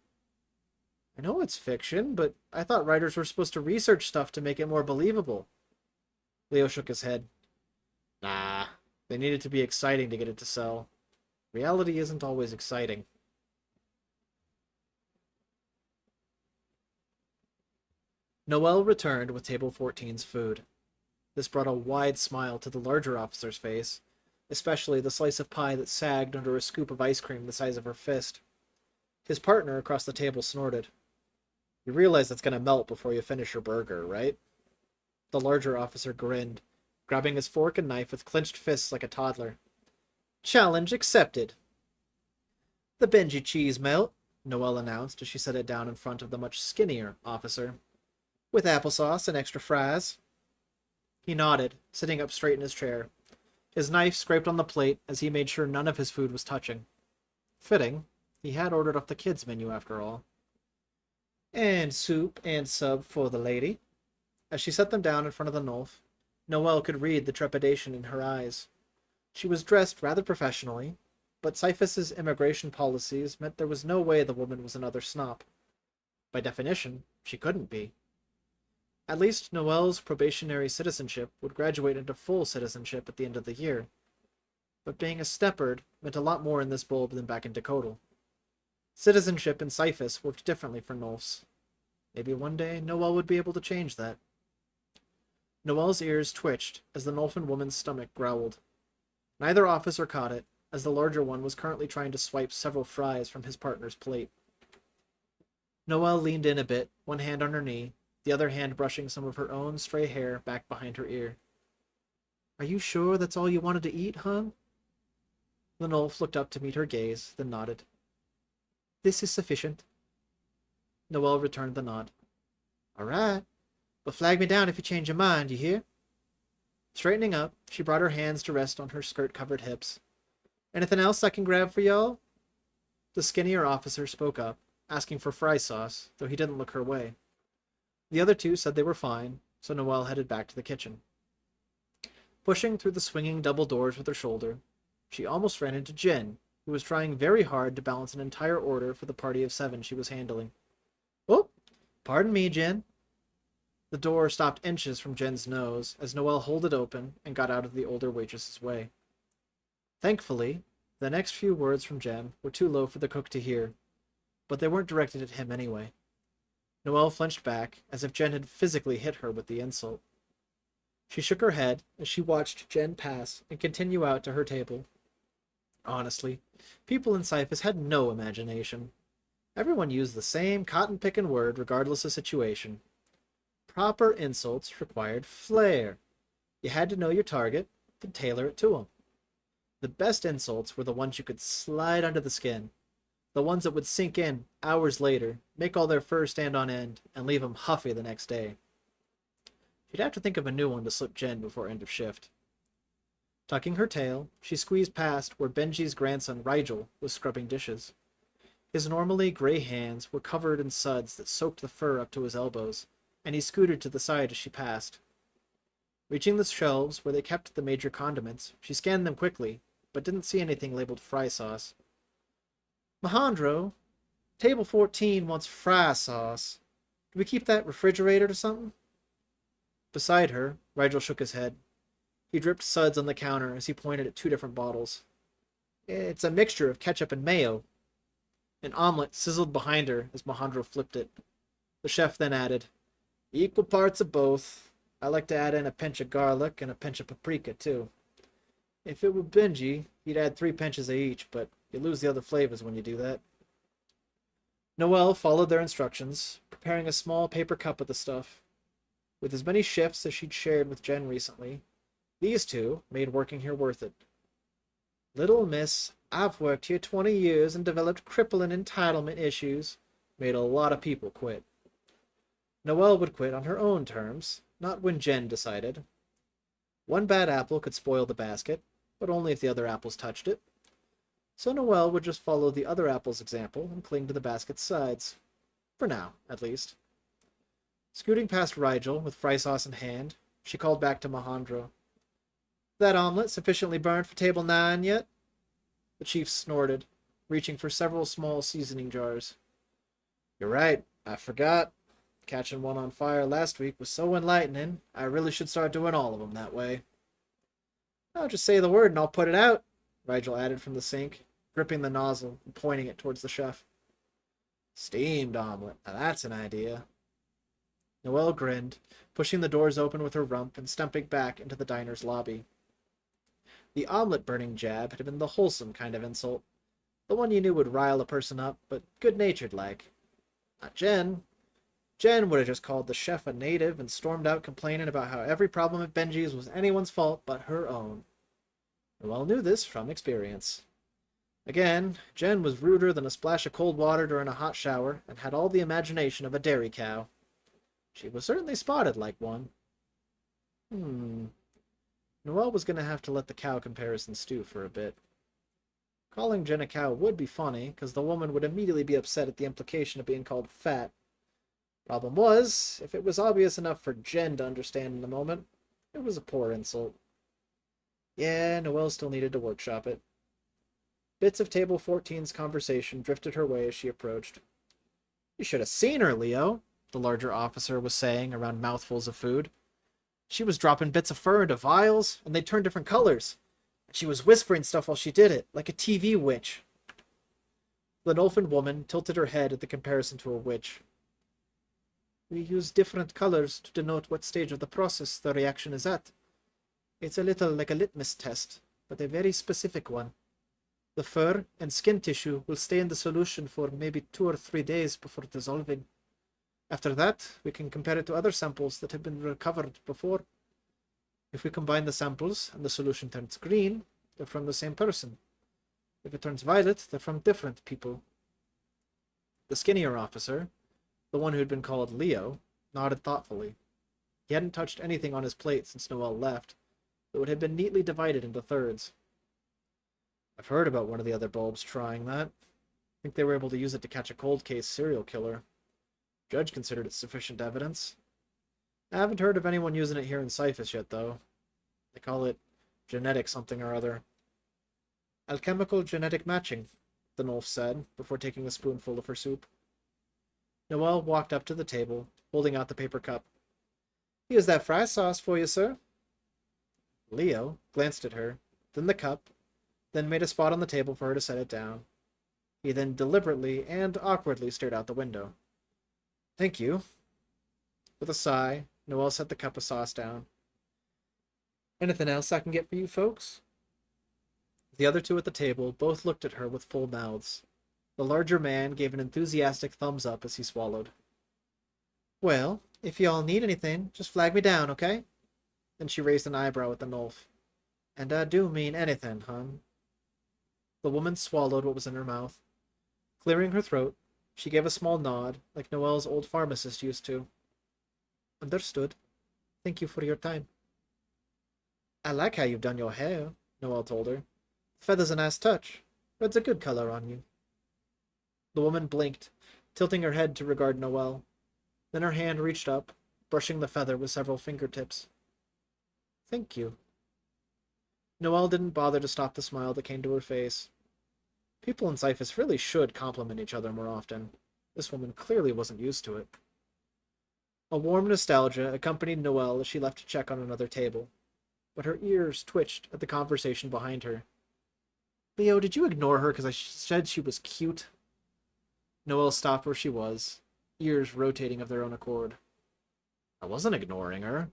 I know it's fiction, but I thought writers were supposed to research stuff to make it more believable. Leo shook his head. Nah, they need it to be exciting to get it to sell. Reality isn't always exciting. Noel returned with Table 14's food. This brought a wide smile to the larger officer's face, especially the slice of pie that sagged under a scoop of ice cream the size of her fist. His partner across the table snorted. You realize it's going to melt before you finish your burger, right? The larger officer grinned, grabbing his fork and knife with clenched fists like a toddler. Challenge accepted. The Benji cheese melt, Noelle announced as she set it down in front of the much skinnier officer. With applesauce and extra fries. He nodded, sitting up straight in his chair. His knife scraped on the plate as he made sure none of his food was touching. Fitting. He had ordered off the kids' menu after all. And soup and sub for the lady. As she set them down in front of the Nulf, Noelle could read the trepidation in her eyes. She was dressed rather professionally, but Cyphus's immigration policies meant there was no way the woman was another snop. By definition, she couldn't be. At least Noelle's probationary citizenship would graduate into full citizenship at the end of the year. but being a Steppard meant a lot more in this bulb than back in Dakota. Citizenship in Cyphus worked differently for Nulfs. Maybe one day Noel would be able to change that. Noel's ears twitched as the Nulfin woman's stomach growled. Neither officer caught it, as the larger one was currently trying to swipe several fries from his partner's plate. Noel leaned in a bit, one hand on her knee, the other hand brushing some of her own stray hair back behind her ear. Are you sure that's all you wanted to eat, hon? The Nulf looked up to meet her gaze, then nodded. This is sufficient. Noel returned the nod. All right, but flag me down if you change your mind, you hear? Straightening up, she brought her hands to rest on her skirt-covered hips. Anything else I can grab for y'all? The skinnier officer spoke up, asking for fry sauce, though he didn't look her way. The other two said they were fine, so Noel headed back to the kitchen. Pushing through the swinging double doors with her shoulder, she almost ran into Jen, who was trying very hard to balance an entire order for the party of 7 she was handling. Oh, pardon me, Jen. The door stopped inches from Jen's nose as Noel held it open and got out of the older waitress's way. Thankfully, the next few words from Jen were too low for the cook to hear, but they weren't directed at him anyway. Noel flinched back, as if Jen had physically hit her with the insult. She shook her head as she watched Jen pass and continue out to her table. Honestly, people in Cyphus had no imagination. Everyone used the same cotton-picking word regardless of situation. Proper insults required flair. You had to know your target, then tailor it to them. The best insults were the ones you could slide under the skin, the ones that would sink in hours later, make all their fur stand on end, and leave them huffy the next day. She'd have to think of a new one to slip Jen before end of shift. Tucking her tail, she squeezed past where Benji's grandson Rigel was scrubbing dishes. His normally gray hands were covered in suds that soaked the fur up to his elbows, and he scooted to the side as she passed. Reaching the shelves where they kept the major condiments, she scanned them quickly, but didn't see anything labeled fry sauce. Mahandro, table 14 wants fry sauce. Do we keep that refrigerated or something? Beside her, Rigel shook his head. He dripped suds on the counter as he pointed at 2 different bottles. It's a mixture of ketchup and mayo. An omelet sizzled behind her as Mahandro flipped it. The chef then added, Equal parts of both. I like to add in a pinch of garlic and a pinch of paprika, too. If it were Benji, he'd add 3 pinches of each, but you lose the other flavors when you do that. Noel followed their instructions, preparing a small paper cup of the stuff. With as many shifts as she'd shared with Jen recently, these two made working here worth it. Little miss, I've worked here 20 years and developed crippling entitlement issues. Made a lot of people quit. Noelle would quit on her own terms, not when Jen decided. One bad apple could spoil the basket, but only if the other apples touched it. So Noelle would just follow the other apple's example and cling to the basket's sides. For now, at least. Scooting past Rigel with fry sauce in hand, she called back to Mahandro. That omelet sufficiently burned for table 9 yet? The chief snorted, reaching for several small seasoning jars. You're right, I forgot. Catching one on fire last week was so enlightening, I really should start doing all of them that way. I'll just say the word and I'll put it out, Rigel added from the sink, gripping the nozzle and pointing it towards the chef. Steamed omelet, now that's an idea. Noelle grinned, pushing the doors open with her rump and stumping back into the diner's lobby. The omelet-burning jab had been the wholesome kind of insult, the one you knew would rile a person up, but good-natured like. Not Jen. Jen would have just called the chef a native and stormed out complaining about how every problem at Benji's was anyone's fault but her own. Noelle knew this from experience. Again, Jen was ruder than a splash of cold water during a hot shower and had all the imagination of a dairy cow. She was certainly spotted like one. Noelle was going to have to let the cow comparison stew for a bit. Calling Jen a cow would be funny, because the woman would immediately be upset at the implication of being called fat. Problem was, if it was obvious enough for Jen to understand in the moment, it was a poor insult. Yeah, Noelle still needed to workshop it. Bits of Table 14's conversation drifted her way as she approached. You should have seen her, Leo, the larger officer was saying around mouthfuls of food. She was dropping bits of fur into vials, and they turned different colors. She was whispering stuff while she did it, like a TV witch. The Nolfin woman tilted her head at the comparison to a witch. We use different colors to denote what stage of the process the reaction is at. It's a little like a litmus test, but a very specific one. The fur and skin tissue will stay in the solution for maybe 2 or 3 days before dissolving. After that, we can compare it to other samples that have been recovered before. If we combine the samples and the solution turns green, they're from the same person. If it turns violet, they're from different people. The skinnier officer, the one who'd been called Leo, nodded thoughtfully. He hadn't touched anything on his plate since Noelle left, though it had been neatly divided into thirds. I've heard about one of the other bulbs trying that. I think they were able to use it to catch a cold case serial killer. Judge considered it sufficient evidence. I haven't heard of anyone using it here in Cyphus yet, though. They call it genetic something or other. Alchemical genetic matching, the Nolf said, before taking a spoonful of her soup. Noelle walked up to the table, holding out the paper cup. Here's that fry sauce for you, sir. Leo glanced at her, then the cup, then made a spot on the table for her to set it down. He then deliberately and awkwardly stared out the window. Thank you. With a sigh, Noelle set the cup of sauce down. Anything else I can get for you folks? The other two at the table both looked at her with full mouths. The larger man gave an enthusiastic thumbs up as he swallowed. Well, if y'all need anything, just flag me down, okay? Then she raised an eyebrow at the Nolf. And I do mean anything, hun. The woman swallowed what was in her mouth. Clearing her throat, she gave a small nod, like Noelle's old pharmacist used to. Understood. Thank you for your time. I like how you've done your hair, Noelle told her. Feather's a nice touch. Red's a good color on you. The woman blinked, tilting her head to regard Noelle. Then her hand reached up, brushing the feather with several fingertips. Thank you. Noelle didn't bother to stop the smile that came to her face. People in Cyphus really should compliment each other more often. This woman clearly wasn't used to it. A warm nostalgia accompanied Noelle as she left to check on another table, but her ears twitched at the conversation behind her. Leo, did you ignore her because I said she was cute? Noelle stopped where she was, ears rotating of their own accord. I wasn't ignoring her.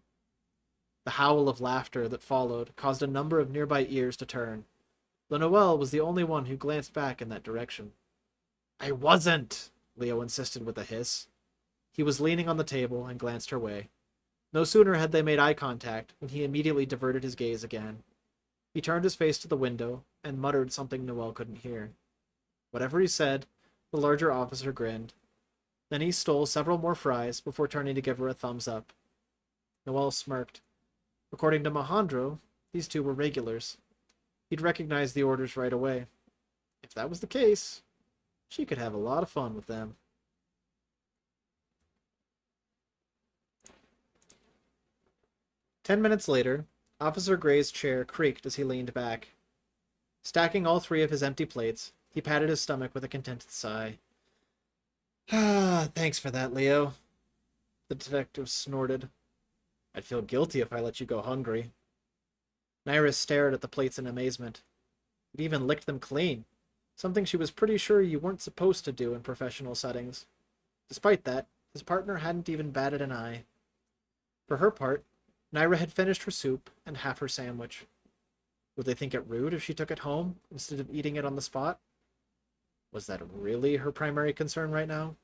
The howl of laughter that followed caused a number of nearby ears to turn, though Noelle was the only one who glanced back in that direction. I wasn't, Leo insisted with a hiss. He was leaning on the table and glanced her way. No sooner had they made eye contact when he immediately diverted his gaze again. He turned his face to the window and muttered something Noelle couldn't hear. Whatever he said, the larger officer grinned. Then he stole several more fries before turning to give her a thumbs up. Noelle smirked. According to Mahandro, these two were regulars. He'd recognize the orders right away. If that was the case, she could have a lot of fun with them. 10 minutes later, Officer Gray's chair creaked as he leaned back. Stacking all three of his empty plates, he patted his stomach with a contented sigh. Ah, thanks for that, Leo. The detective snorted. I'd feel guilty if I let you go hungry. Nyra stared at the plates in amazement. He'd even licked them clean, something she was pretty sure you weren't supposed to do in professional settings. Despite that, his partner hadn't even batted an eye. For her part, Nyra had finished her soup and half her sandwich. Would they think it rude if she took it home instead of eating it on the spot? Was that really her primary concern right now?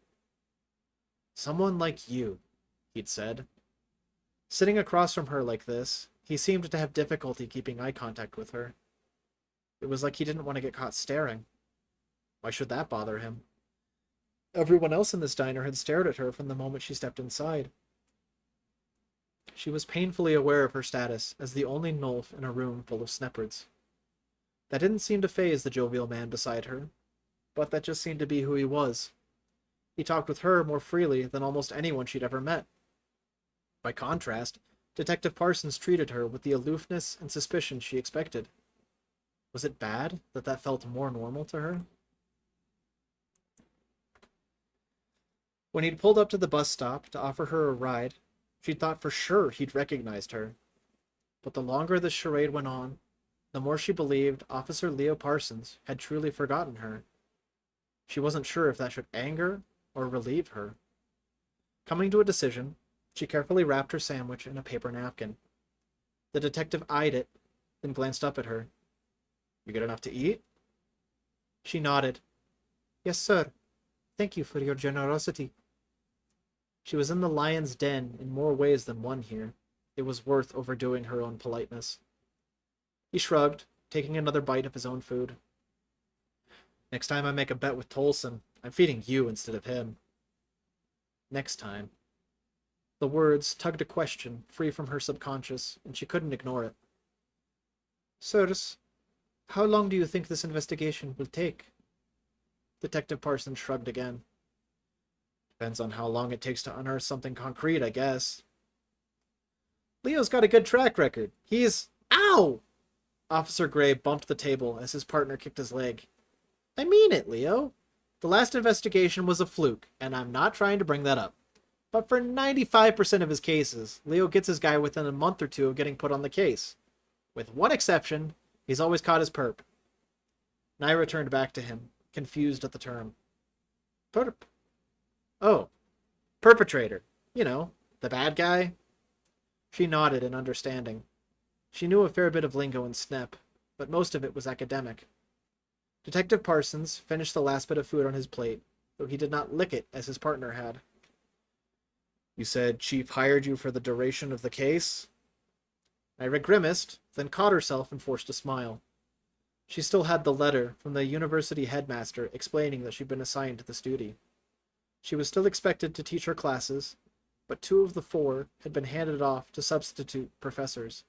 Someone like you, he'd said. Sitting across from her like this, he seemed to have difficulty keeping eye contact with her. It was like he didn't want to get caught staring. Why should that bother him? Everyone else in this diner had stared at her from the moment she stepped inside. She was painfully aware of her status as the only Nolf in a room full of Sneppards. That didn't seem to faze the jovial man beside her, but that just seemed to be who he was. He talked with her more freely than almost anyone she'd ever met. By contrast, Detective Parsons treated her with the aloofness and suspicion she expected. Was it bad that that felt more normal to her? When he'd pulled up to the bus stop to offer her a ride, she'd thought for sure he'd recognized her. But the longer this charade went on, The more she believed Officer Leo Parsons had truly forgotten her. She wasn't sure if that should anger or relieve her. Coming to a decision, she carefully wrapped her sandwich in a paper napkin. The detective eyed it, then glanced up at her. "You get enough to eat?" She nodded. "Yes, sir. Thank you for your generosity." She was in the lion's den in more ways than one here. It was worth overdoing her own politeness. He shrugged, taking another bite of his own food. "Next time I make a bet with Tolson, I'm feeding you instead of him." Next time. The words tugged a question free from her subconscious, and she couldn't ignore it. "Sirs, how long do you think this investigation will take?" Detective Parsons shrugged again. "Depends on how long it takes to unearth something concrete, I guess." "Leo's got a good track record. He's..." Ow! Officer Gray bumped the table as his partner kicked his leg. "I mean it, Leo. The last investigation was a fluke, and I'm not trying to bring that up. But for 95% of his cases, Leo gets his guy within a month or two of getting put on the case. With one exception, he's always caught his perp." Naira turned back to him, confused at the term. "Perp? Oh, perpetrator. You know, the bad guy." She nodded in understanding. She knew a fair bit of lingo and snep, but most of it was academic. Detective Parsons finished the last bit of food on his plate, though he did not lick it as his partner had. "You said Chief hired you for the duration of the case?" Naira grimaced, then caught herself and forced a smile. She still had the letter from the university headmaster explaining that she'd been assigned to this duty. She was still expected to teach her classes, but 2 of the 4 had been handed off to substitute professors.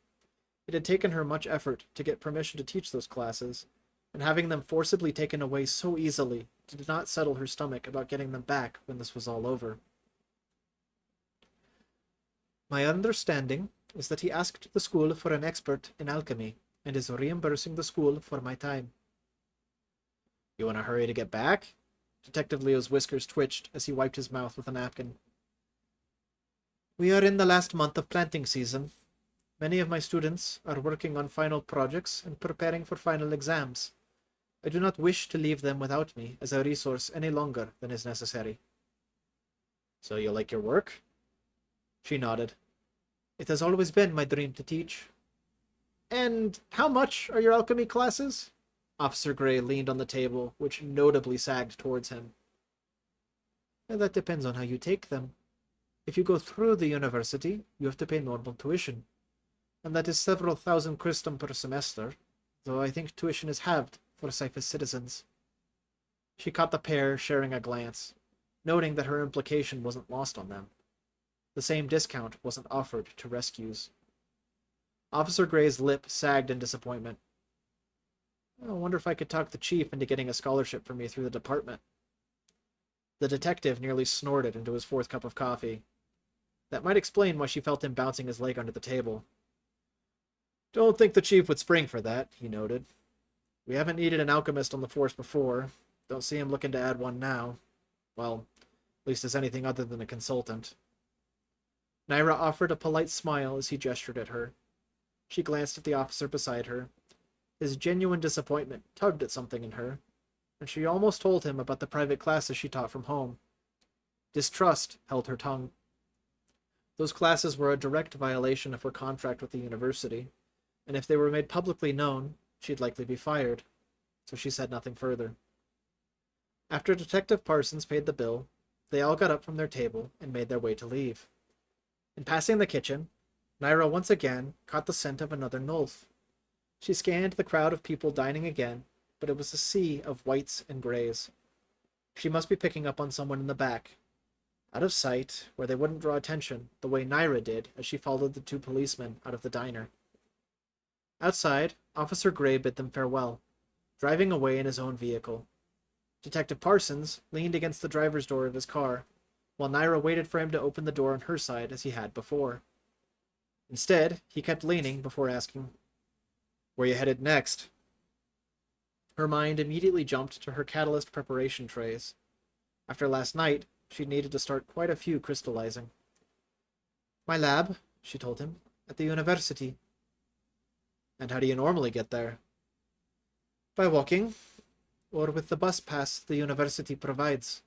It had taken her much effort to get permission to teach those classes, and having them forcibly taken away so easily did not settle her stomach about getting them back when this was all over. "My understanding is that he asked the school for an expert in alchemy, and is reimbursing the school for my time." "You in a hurry to get back?" Detective Leo's whiskers twitched as he wiped his mouth with a napkin. "We are in the last month of planting season. Many of my students are working on final projects and preparing for final exams. I do not wish to leave them without me as a resource any longer than is necessary." "So you like your work?" She nodded. "It has always been my dream to teach." "And how much are your alchemy classes?" Officer Gray leaned on the table, which notably sagged towards him. "And that depends on how you take them. If you go through the university, you have to pay normal tuition, and that is several thousand crystum per semester, though I think tuition is halved for Cyphus citizens." She caught the pair sharing a glance, noting that her implication wasn't lost on them. The same discount wasn't offered to rescues. Officer Gray's lip sagged in disappointment. "I wonder if I could talk the chief into getting a scholarship for me through the department." The detective nearly snorted into his 4th cup of coffee. That might explain why she felt him bouncing his leg under the table. "Don't think the chief would spring for that," he noted. "We haven't needed an alchemist on the force before. Don't see him looking to add one now. Well, at least as anything other than a consultant." Naira offered a polite smile as he gestured at her. She glanced at the officer beside her. His genuine disappointment tugged at something in her, and she almost told him about the private classes she taught from home. Distrust held her tongue. Those classes were a direct violation of her contract with the university, and if they were made publicly known, she'd likely be fired, so she said nothing further. After Detective Parsons paid the bill, they all got up from their table and made their way to leave. In passing the kitchen, Naira once again caught the scent of another Nulf. She scanned the crowd of people dining again, but it was a sea of whites and grays. She must be picking up on someone in the back, out of sight, where they wouldn't draw attention the way Naira did as she followed the 2 policemen out of the diner. Outside, Officer Gray bid them farewell, driving away in his own vehicle. Detective Parsons leaned against the driver's door of his car, while Naira waited for him to open the door on her side as he had before. Instead, he kept leaning before asking, "Where you headed next?" Her mind immediately jumped to her catalyst preparation trays. After last night, she'd needed to start quite a few crystallizing. "My lab," she told him, "at the university." And how do you normally get there? By walking, or with the bus pass the university provides.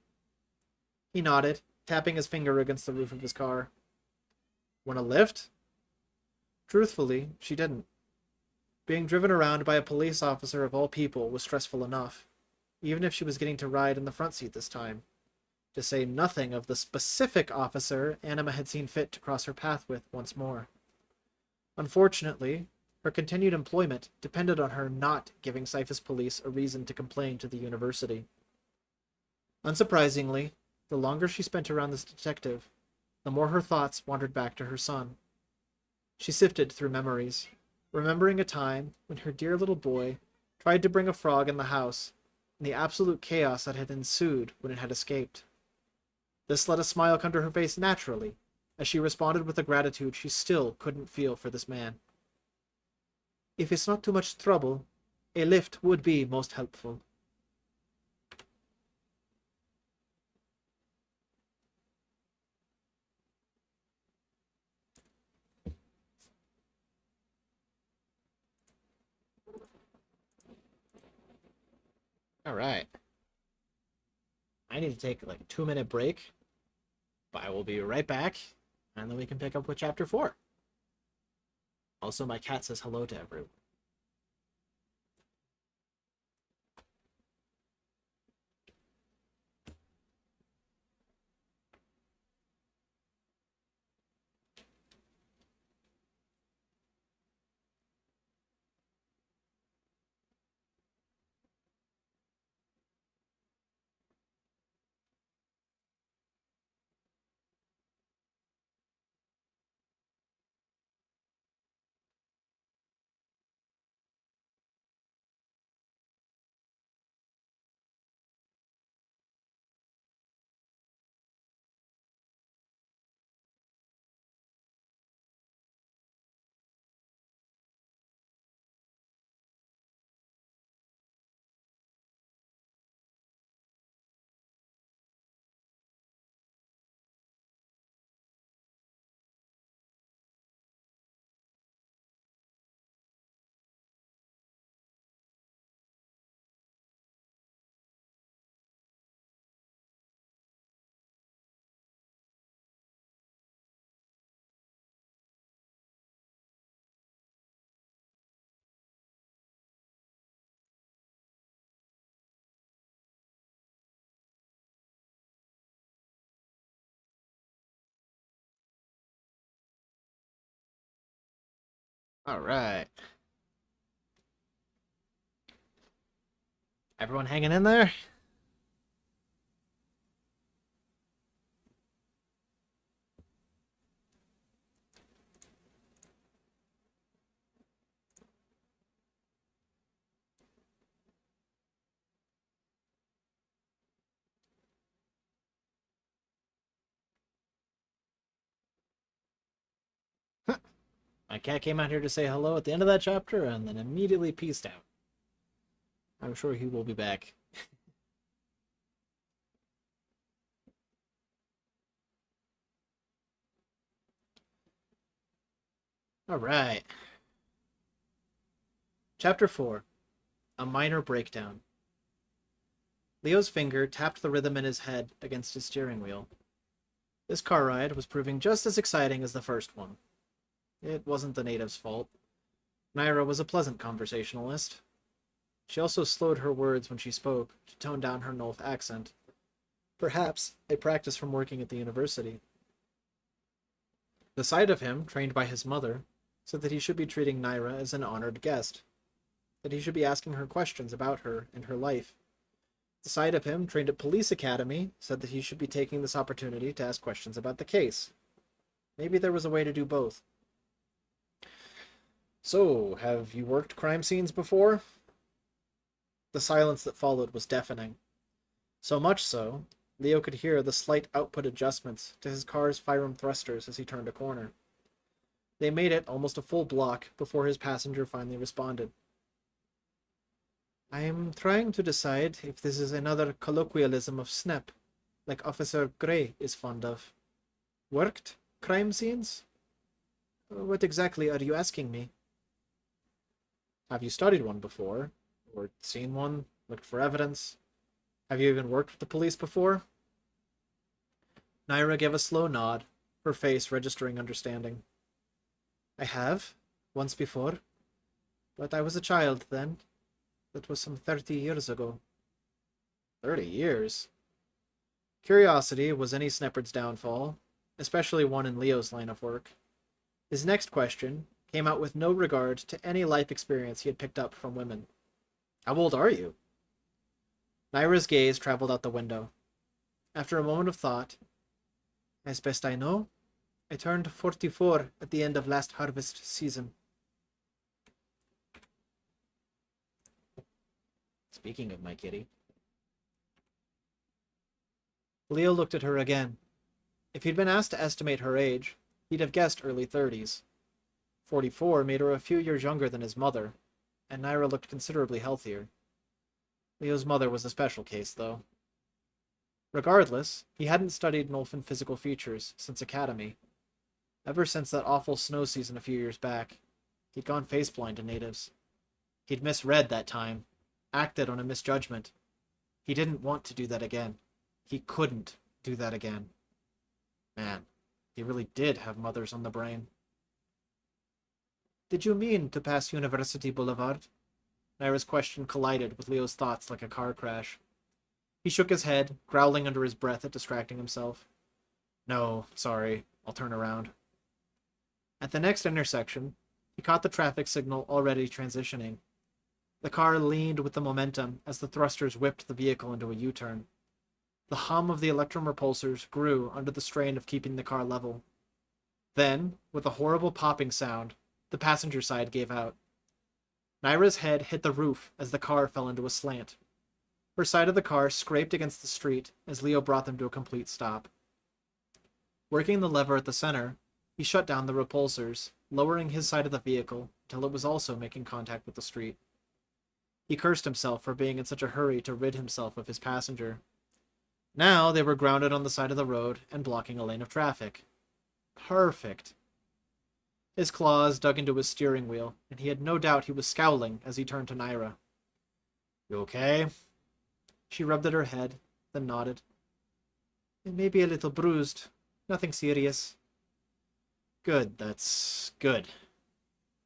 He nodded, tapping his finger against the roof of his car. Want a lift? Truthfully, she didn't. Being driven around by a police officer of all people was stressful enough, even if she was getting to ride in the front seat this time, to say nothing of the specific officer Anima had seen fit to cross her path with once more. Unfortunately, her continued employment depended on her not giving Cyphus police a reason to complain to the university. Unsurprisingly, the longer she spent around this detective, the more her thoughts wandered back to her son. She sifted through memories, remembering a time when her dear little boy tried to bring a frog in the house, and the absolute chaos that had ensued when it had escaped. This let a smile come to her face naturally, as she responded with a gratitude she still couldn't feel for this man. If it's not too much trouble, a lift would be most helpful. All right. I need to take like a 2-minute break, but I will be right back, and then we can pick up with chapter 4. Also, my cat says hello to everyone. All right. Everyone hanging in there? My cat came out here to say hello at the end of that chapter and then immediately peaced out. I'm sure he will be back. All right. Chapter 4. A Minor Breakdown. Leo's finger tapped the rhythm in his head against his steering wheel. This car ride was proving just as exciting as the first one. It wasn't the native's fault. Naira was a pleasant conversationalist. She also slowed her words when she spoke to tone down her Nolf accent. Perhaps a practice from working at the university. The sight of him, trained by his mother, said that he should be treating Naira as an honored guest, that he should be asking her questions about her and her life. The sight of him, trained at police academy, said that he should be taking this opportunity to ask questions about the case. Maybe there was a way to do both. So, have you worked crime scenes before? The silence that followed was deafening. So much so, Leo could hear the slight output adjustments to his car's firearm thrusters as he turned a corner. They made it almost a full block before his passenger finally responded. I am trying to decide if this is another colloquialism of Snap, like Officer Gray is fond of. Worked crime scenes? What exactly are you asking me? Have you studied one before? Or seen one? Looked for evidence? Have you even worked with the police before? Naira gave a slow nod, her face registering understanding. I have, once before, but I was a child then. That was some 30 years ago. 30 years? Curiosity was any Snepard's downfall, especially one in Leo's line of work. His next question came out with no regard to any life experience he had picked up from women. How old are you? Naira's gaze traveled out the window. After a moment of thought, as best I know, I turned 44 at the end of last harvest season. Speaking of my kitty. Leo looked at her again. If he'd been asked to estimate her age, he'd have guessed early 30s. 44 made her a few years younger than his mother, and Naira looked considerably healthier. Leo's mother was a special case, though. Regardless, he hadn't studied Nolfin physical features since Academy. Ever since that awful snow season a few years back, he'd gone face-blind to natives. He'd misread that time, acted on a misjudgment. He didn't want to do that again. He couldn't do that again. Man, he really did have mothers on the brain. Did you mean to pass University Boulevard? Naira's question collided with Leo's thoughts like a car crash. He shook his head, growling under his breath at distracting himself. No, sorry, I'll turn around. At the next intersection, he caught the traffic signal already transitioning. The car leaned with the momentum as the thrusters whipped the vehicle into a U-turn. The hum of the electrum repulsors grew under the strain of keeping the car level. Then, with a horrible popping sound, the passenger side gave out. Naira's head hit the roof as the car fell into a slant. Her side of the car scraped against the street as Leo brought them to a complete stop. Working the lever at the center, he shut down the repulsors, lowering his side of the vehicle until it was also making contact with the street. He cursed himself for being in such a hurry to rid himself of his passenger. Now they were grounded on the side of the road and blocking a lane of traffic. Perfect. His claws dug into his steering wheel, and he had no doubt he was scowling as he turned to Naira. You okay? She rubbed at her head, then nodded. It may be a little bruised. Nothing serious. Good, that's good.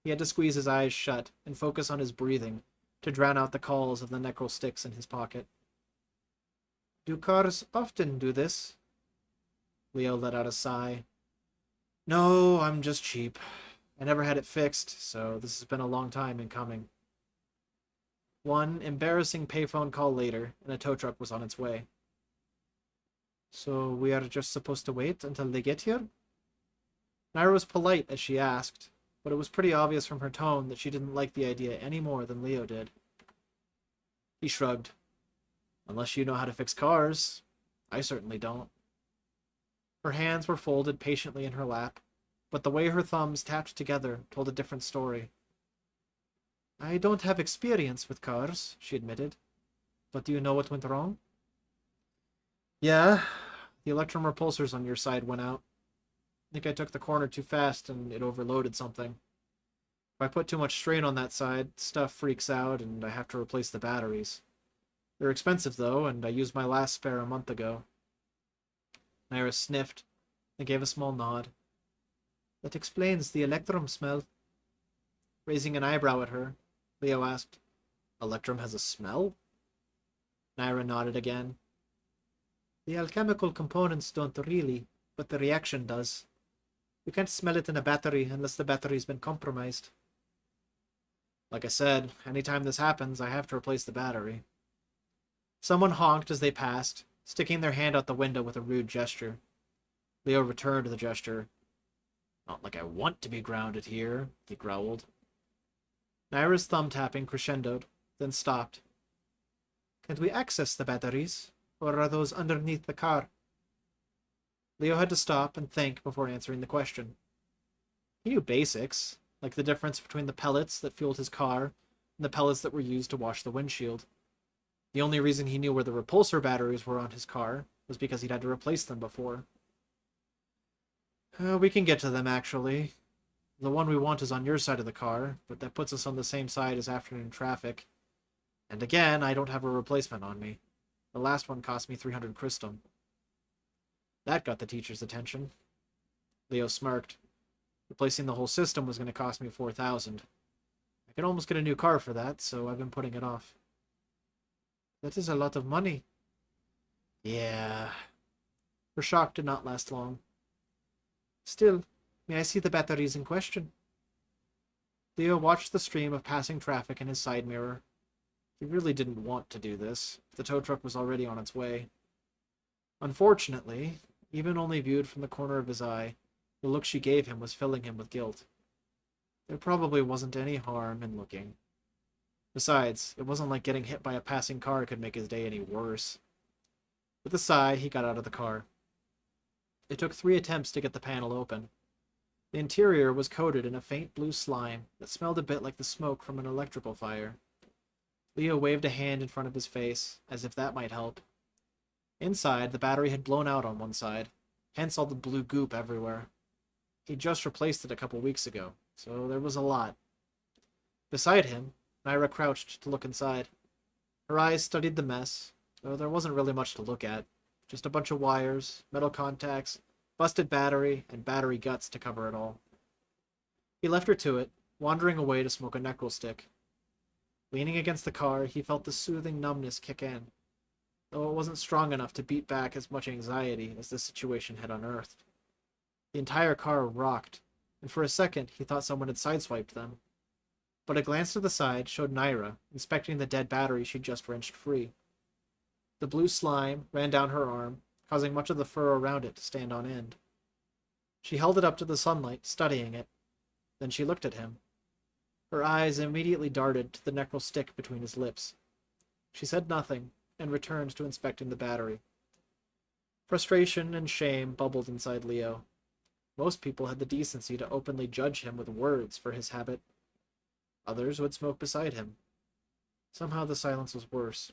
He had to squeeze his eyes shut and focus on his breathing to drown out the calls of the necro sticks in his pocket. Do cars often do this? Leo let out a sigh. No, I'm just cheap. I never had it fixed, so this has been a long time in coming. One embarrassing payphone call later, and a tow truck was on its way. So we are just supposed to wait until they get here? Naira was polite as she asked, but it was pretty obvious from her tone that she didn't like the idea any more than Leo did. He shrugged. Unless you know how to fix cars. I certainly don't. Her hands were folded patiently in her lap, but the way her thumbs tapped together told a different story. I don't have experience with cars, she admitted. But do you know what went wrong? Yeah, the electrum repulsors on your side went out. I think I took the corner too fast and it overloaded something. If I put too much strain on that side, stuff freaks out and I have to replace the batteries. They're expensive though, and I used my last spare a month ago. Naira sniffed and gave a small nod. That explains the electrum smell. Raising an eyebrow at her, Leo asked, Electrum has a smell? Naira nodded again. The alchemical components don't really, but the reaction does. You can't smell it in a battery unless the battery's been compromised. Like I said, anytime this happens, I have to replace the battery. Someone honked as they passed, sticking their hand out the window with a rude gesture. Leo returned the gesture. Not like I want to be grounded here, he growled. Naira's thumb tapping crescendoed, then stopped. Can't we access the batteries, or are those underneath the car? Leo had to stop and think before answering the question. He knew basics, like the difference between the pellets that fueled his car and the pellets that were used to wash the windshield. The only reason he knew where the repulsor batteries were on his car was because he'd had to replace them before. We can get to them, actually. The one we want is on your side of the car, but that puts us on the same side as afternoon traffic. And again, I don't have a replacement on me. The last one cost me 300 crystum. That got the teacher's attention. Leo smirked. Replacing the whole system was going to cost me 4,000. I could almost get a new car for that, so I've been putting it off. That is a lot of money. Yeah. Her shock did not last long. Still, may I see the batteries in question? Leo watched the stream of passing traffic in his side mirror. He really didn't want to do this. The tow truck was already on its way. Unfortunately, even only viewed from the corner of his eye, the look she gave him was filling him with guilt. There probably wasn't any harm in looking. Besides, it wasn't like getting hit by a passing car could make his day any worse. With a sigh, he got out of the car. It took 3 attempts to get the panel open. The interior was coated in a faint blue slime that smelled a bit like the smoke from an electrical fire. Leo waved a hand in front of his face, as if that might help. Inside, the battery had blown out on one side, hence all the blue goop everywhere. He just replaced it a couple weeks ago, so there was a lot. Beside him, Naira crouched to look inside. Her eyes studied the mess, though there wasn't really much to look at. Just a bunch of wires, metal contacts, busted battery, and battery guts to cover it all. He left her to it, wandering away to smoke a necro stick. Leaning against the car, he felt the soothing numbness kick in, though it wasn't strong enough to beat back as much anxiety as the situation had unearthed. The entire car rocked, and for a second he thought someone had sideswiped them. But a glance to the side showed Naira inspecting the dead battery she'd just wrenched free. The blue slime ran down her arm, causing much of the fur around it to stand on end. She held it up to the sunlight, studying it. Then she looked at him. Her eyes immediately darted to the necro stick between his lips. She said nothing, and returned to inspecting the battery. Frustration and shame bubbled inside Leo. Most people had the decency to openly judge him with words for his habit. Others would smoke beside him. Somehow the silence was worse.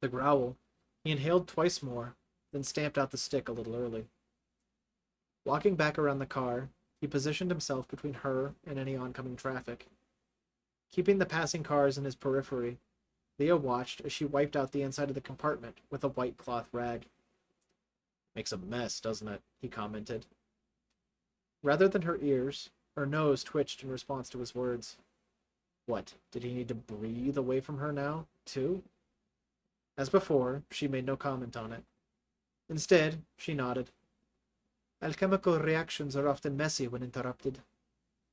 The growl, he inhaled twice more, then stamped out the stick a little early. Walking back around the car, he positioned himself between her and any oncoming traffic. Keeping the passing cars in his periphery, Leo watched as she wiped out the inside of the compartment with a white cloth rag. "Makes a mess, doesn't it?" he commented. Rather than her ears, her nose twitched in response to his words. What, did he need to breathe away from her now, too? As before, she made no comment on it. Instead, she nodded. Alchemical reactions are often messy when interrupted.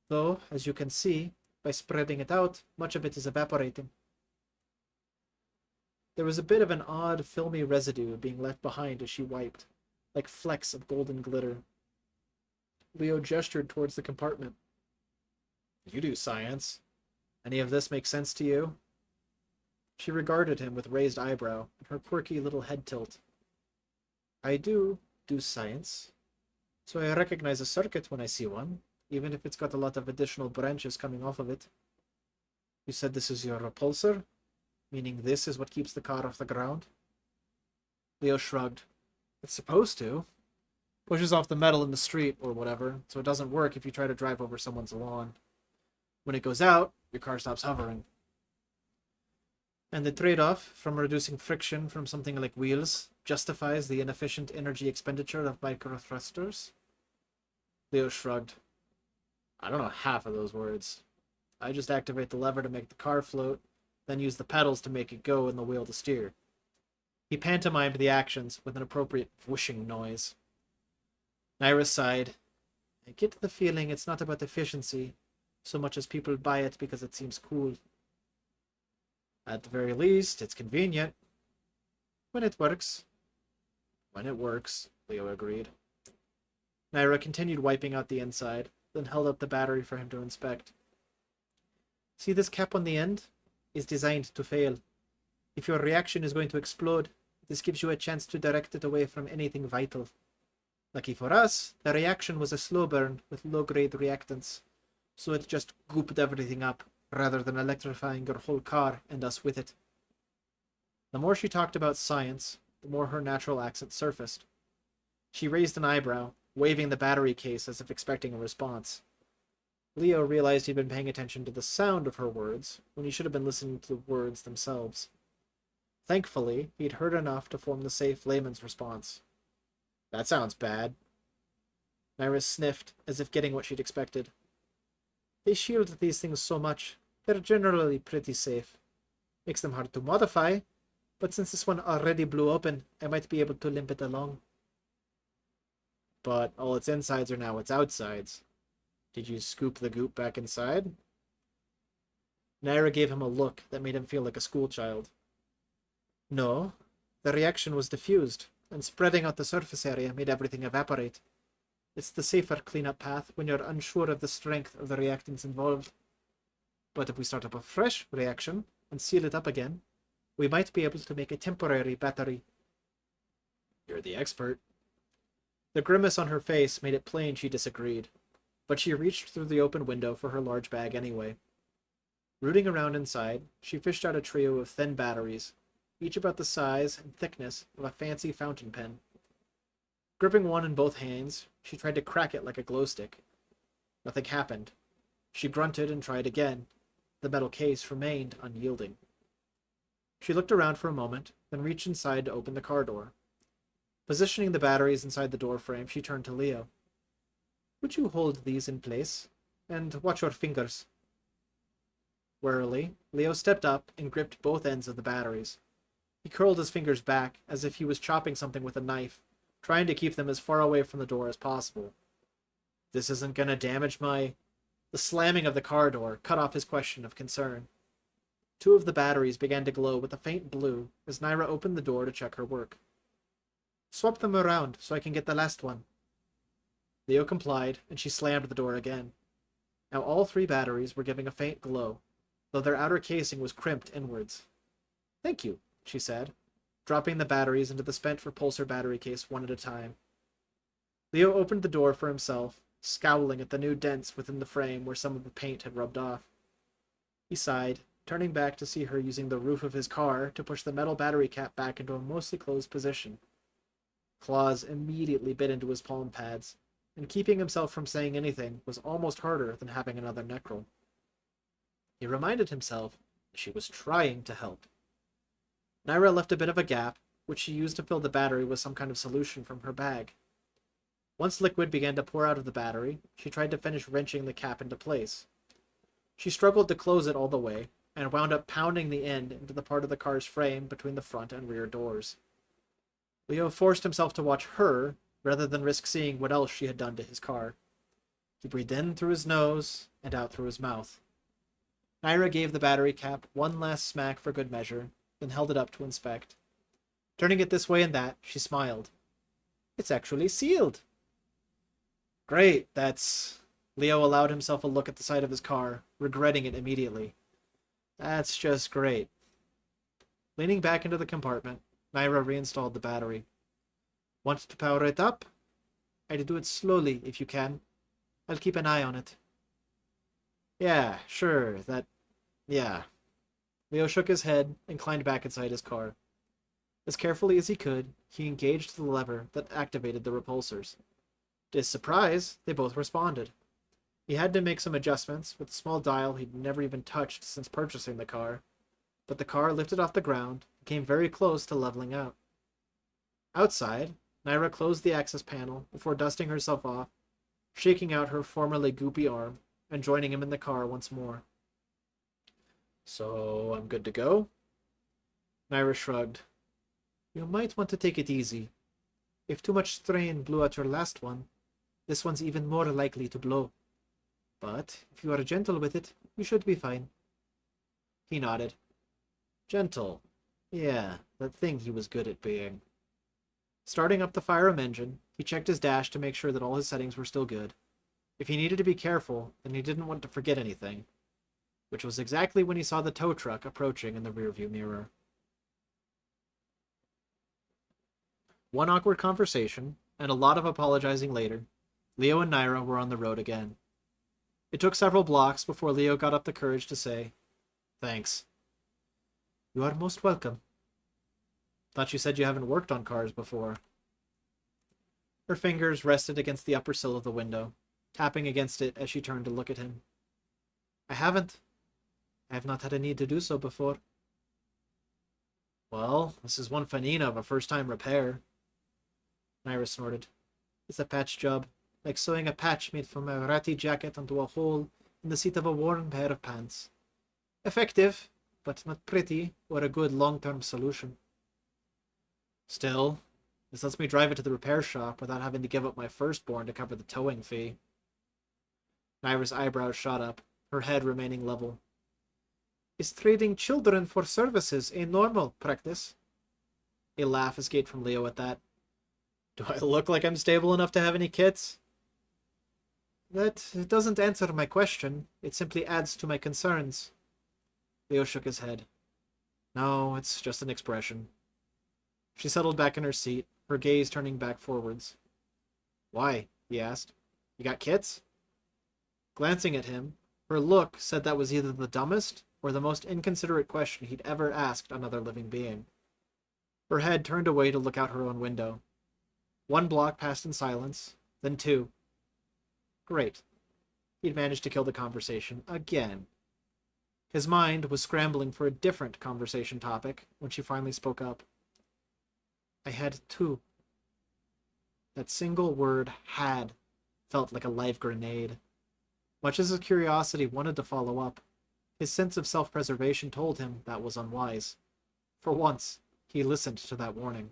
Though, as you can see, by spreading it out, much of it is evaporating. There was a bit of an odd, filmy residue being left behind as she wiped, like flecks of golden glitter. Leo gestured towards the compartment. "You do science. Any of this make sense to you?" She regarded him with raised eyebrow and her quirky little head tilt. "I do science. So I recognize a circuit when I see one, even if it's got a lot of additional branches coming off of it. You said this is your repulsor? Meaning this is what keeps the car off the ground?" Leo shrugged. "It's supposed to. Pushes off the metal in the street or whatever, so it doesn't work if you try to drive over someone's lawn. When it goes out, your car stops hovering. And the trade-off from reducing friction from something like wheels justifies the inefficient energy expenditure of microthrusters?" Leo shrugged. "I don't know half of those words. I just activate the lever to make the car float, then use the pedals to make it go and the wheel to steer." He pantomimed the actions with an appropriate whooshing noise. Naira sighed. "I get the feeling it's not about efficiency, so much as people buy it because it seems cool." "At the very least, it's convenient." "When it works." "When it works," Leo agreed. Naira continued wiping out the inside, then held up the battery for him to inspect. "See this cap on the end? It's designed to fail. If your reaction is going to explode, this gives you a chance to direct it away from anything vital. Lucky for us, the reaction was a slow burn with low-grade reactants, so it just gooped everything up, rather than electrifying your whole car and us with it." The more she talked about science, the more her natural accent surfaced. She raised an eyebrow, waving the battery case as if expecting a response. Leo realized he'd been paying attention to the sound of her words when he should have been listening to the words themselves. Thankfully, he'd heard enough to form the safe layman's response. That sounds bad. Naira sniffed, as if getting what she'd expected. They shield these things so much. They're generally pretty safe. Makes them hard to modify, but since this one already blew open, I might be able to limp it along. But all its insides are now its outsides. Did you scoop the goop back inside? Naira gave him a look that made him feel like a schoolchild. No, the reaction was diffused, and spreading out the surface area made everything evaporate. It's the safer cleanup path when you're unsure of the strength of the reactants involved. But if we start up a fresh reaction and seal it up again, we might be able to make a temporary battery. You're the expert. The grimace on her face made it plain she disagreed, but she reached through the open window for her large bag anyway. Rooting around inside, she fished out a trio of thin batteries, each about the size and thickness of a fancy fountain pen. Gripping one in both hands, she tried to crack it like a glow stick. Nothing happened. She grunted and tried again. The metal case remained unyielding. She looked around for a moment, then reached inside to open the car door. Positioning the batteries inside the door frame, she turned to Leo. Would you hold these in place? And watch your fingers. Warily, Leo stepped up and gripped both ends of the batteries. He curled his fingers back as if he was chopping something with a knife, trying to keep them as far away from the door as possible. This isn't gonna damage my... The slamming of the car door cut off his question of concern. Two of the batteries began to glow with a faint blue as Naira opened the door to check her work. Swap them around so I can get the last one. Leo complied, and she slammed the door again. Now all three batteries were giving a faint glow, though their outer casing was crimped inwards. Thank you, she said, dropping the batteries into the spent repulsor battery case one at a time. Leo opened the door for himself, scowling at the new dents within the frame where some of the paint had rubbed off. He sighed, turning back to see her using the roof of his car to push the metal battery cap back into a mostly closed position. Claws immediately bit into his palm pads, and keeping himself from saying anything was almost harder than having another necrol. He reminded himself that she was trying to help. Naira left a bit of a gap, which she used to fill the battery with some kind of solution from her bag. Once liquid began to pour out of the battery, she tried to finish wrenching the cap into place. She struggled to close it all the way, and wound up pounding the end into the part of the car's frame between the front and rear doors. Leo forced himself to watch her, rather than risk seeing what else she had done to his car. He breathed in through his nose and out through his mouth. Naira gave the battery cap one last smack for good measure, then held it up to inspect. Turning it this way and that, she smiled. It's actually sealed. Great, that's... Leo allowed himself a look at the side of his car, regretting it immediately. That's just great. Leaning back into the compartment, Naira reinstalled the battery. Want to power it up? I'd do it slowly, if you can. I'll keep an eye on it. Yeah, sure, yeah. Leo shook his head and climbed back inside his car. As carefully as he could, he engaged the lever that activated the repulsors. To his surprise, they both responded. He had to make some adjustments with a small dial he'd never even touched since purchasing the car, but the car lifted off the ground and came very close to leveling out. Outside, Naira closed the access panel before dusting herself off, shaking out her formerly goopy arm, and joining him in the car once more. So, I'm good to go? Naira shrugged. You might want to take it easy. If too much strain blew out your last one, this one's even more likely to blow. But if you are gentle with it, you should be fine. He nodded. Gentle. Yeah, that thing he was good at being. Starting up the firearm engine, he checked his dash to make sure that all his settings were still good. If he needed to be careful, then he didn't want to forget anything. Which was exactly when he saw the tow truck approaching in the rearview mirror. One awkward conversation, and a lot of apologizing later, Leo and Naira were on the road again. It took several blocks before Leo got up the courage to say, Thanks. You are most welcome. Thought you said you haven't worked on cars before. Her fingers rested against the upper sill of the window. tapping against it as she turned to look at him. I haven't. I have not had a need to do so before. Well, this is one fanina of a first-time repair. Naira snorted. It's a patch job, like sewing a patch made from a ratty jacket onto a hole in the seat of a worn pair of pants. Effective, but not pretty or a good long-term solution. Still, this lets me drive it to the repair shop without having to give up my firstborn to cover the towing fee. Naira's eyebrows shot up, her head remaining level. Is trading children for services a normal practice? A laugh escaped from Leo at that. Do I look like I'm stable enough to have any kids? That doesn't answer my question. It simply adds to my concerns. Leo shook his head. No, it's just an expression. She settled back in her seat, her gaze turning back forwards. Why? He asked. You got kids? Glancing at him, her look said that was either the dumbest or the most inconsiderate question he'd ever asked another living being. Her head turned away to look out her own window. One block passed in silence, then two. Great. He'd managed to kill the conversation again. His mind was scrambling for a different conversation topic when she finally spoke up. I had two. That single word, had, felt like a live grenade. Much as his curiosity wanted to follow up, his sense of self-preservation told him that was unwise. For once, he listened to that warning.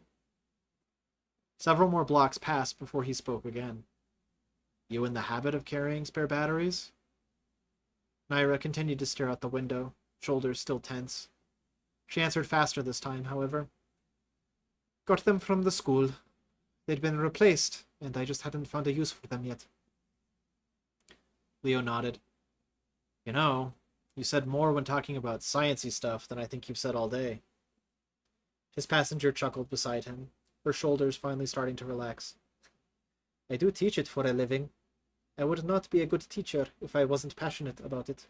Several more blocks passed before he spoke again. You in the habit of carrying spare batteries? Naira continued to stare out the window, shoulders still tense. She answered faster this time, however. Got them from the school. They'd been replaced, and I just hadn't found a use for them yet. Leo nodded. You know, you said more when talking about science-y stuff than I think you've said all day. His passenger chuckled beside him, her shoulders finally starting to relax. I do teach it for a living. I would not be a good teacher if I wasn't passionate about it.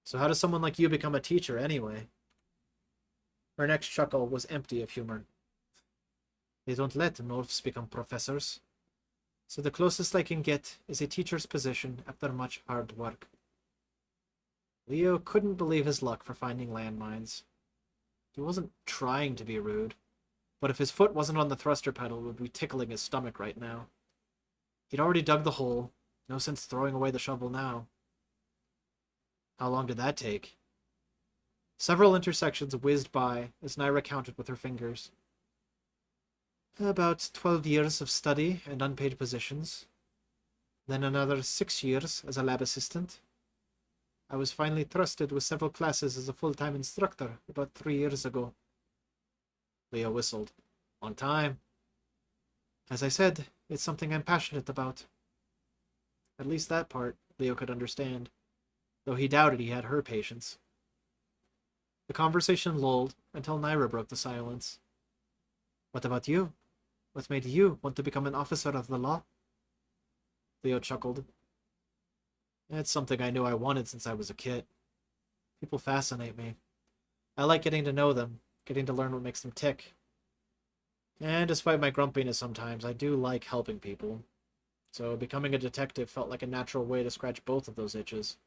So how does someone like you become a teacher, anyway? Her next chuckle was empty of humor. They don't let Norfs become professors. So the closest I can get is a teacher's position after much hard work. Leo couldn't believe his luck for finding landmines. He wasn't trying to be rude, but if his foot wasn't on the thruster pedal, it would be tickling his stomach right now. He'd already dug the hole. No sense throwing away the shovel now. How long did that take? Several intersections whizzed by as Naira counted with her fingers. About 12 years of study and unpaid positions. Then another 6 years as a lab assistant. I was finally trusted with several classes as a full-time instructor about 3 years ago. Leo whistled. On time. As I said, it's something I'm passionate about. At least that part Leo could understand, though he doubted he had her patience. The conversation lulled until Naira broke the silence. What about you? What made you want to become an officer of the law? Leo chuckled. It's something I knew I wanted since I was a kid. People fascinate me. I like getting to know them, getting to learn what makes them tick. And despite my grumpiness sometimes, I do like helping people. So becoming a detective felt like a natural way to scratch both of those itches.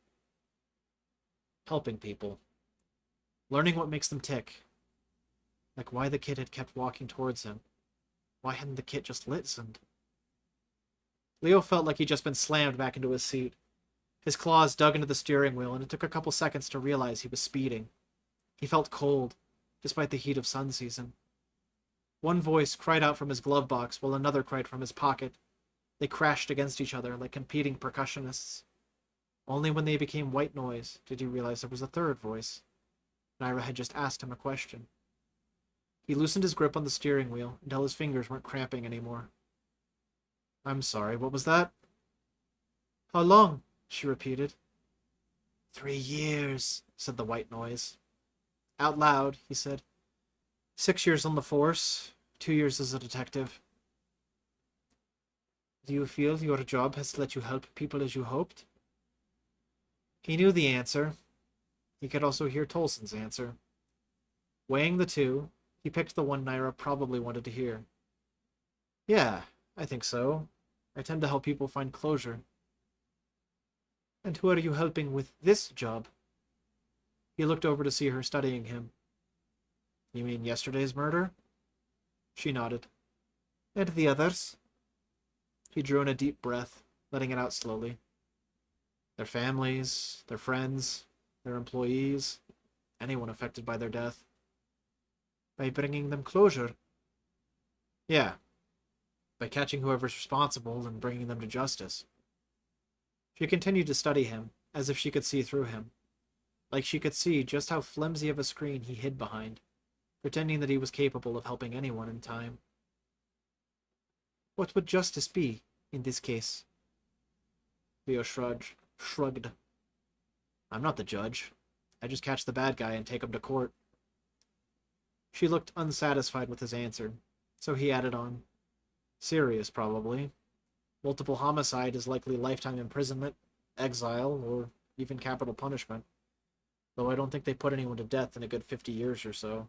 Helping people. Learning what makes them tick. Like why the kid had kept walking towards him. Why hadn't the kid just listened? Leo felt like he'd just been slammed back into his seat. His claws dug into the steering wheel, and it took a couple seconds to realize he was speeding. He felt cold, despite the heat of sun season. One voice cried out from his glove box, while another cried from his pocket. They crashed against each other like competing percussionists. Only when they became white noise did he realize there was a third voice. Naira had just asked him a question. He loosened his grip on the steering wheel until his fingers weren't cramping anymore. I'm sorry, what was that? How long? She repeated. 3 years, said the white noise. Out loud, he said. 6 years on the force, 2 years as a detective. Do you feel your job has let you help people as you hoped? He knew the answer. He could also hear Tolson's answer. Weighing the two, he picked the one Naira probably wanted to hear. Yeah, I think so. I tend to help people find closure. And who are you helping with this job? He looked over to see her studying him. You mean yesterday's murder? She nodded. And the others? He drew in a deep breath, letting it out slowly. Their families, their friends, their employees, anyone affected by their death. By bringing them closure? Yeah. By catching whoever's responsible and bringing them to justice. She continued to study him, as if she could see through him. Like she could see just how flimsy of a screen he hid behind, pretending that he was capable of helping anyone in time. What would justice be, in this case? Leo shrugged. I'm not the judge. I just catch the bad guy and take him to court. She looked unsatisfied with his answer, so he added on. Serious, probably. Multiple homicide is likely lifetime imprisonment, exile, or even capital punishment. Though I don't think they put anyone to death in a good 50 years or so.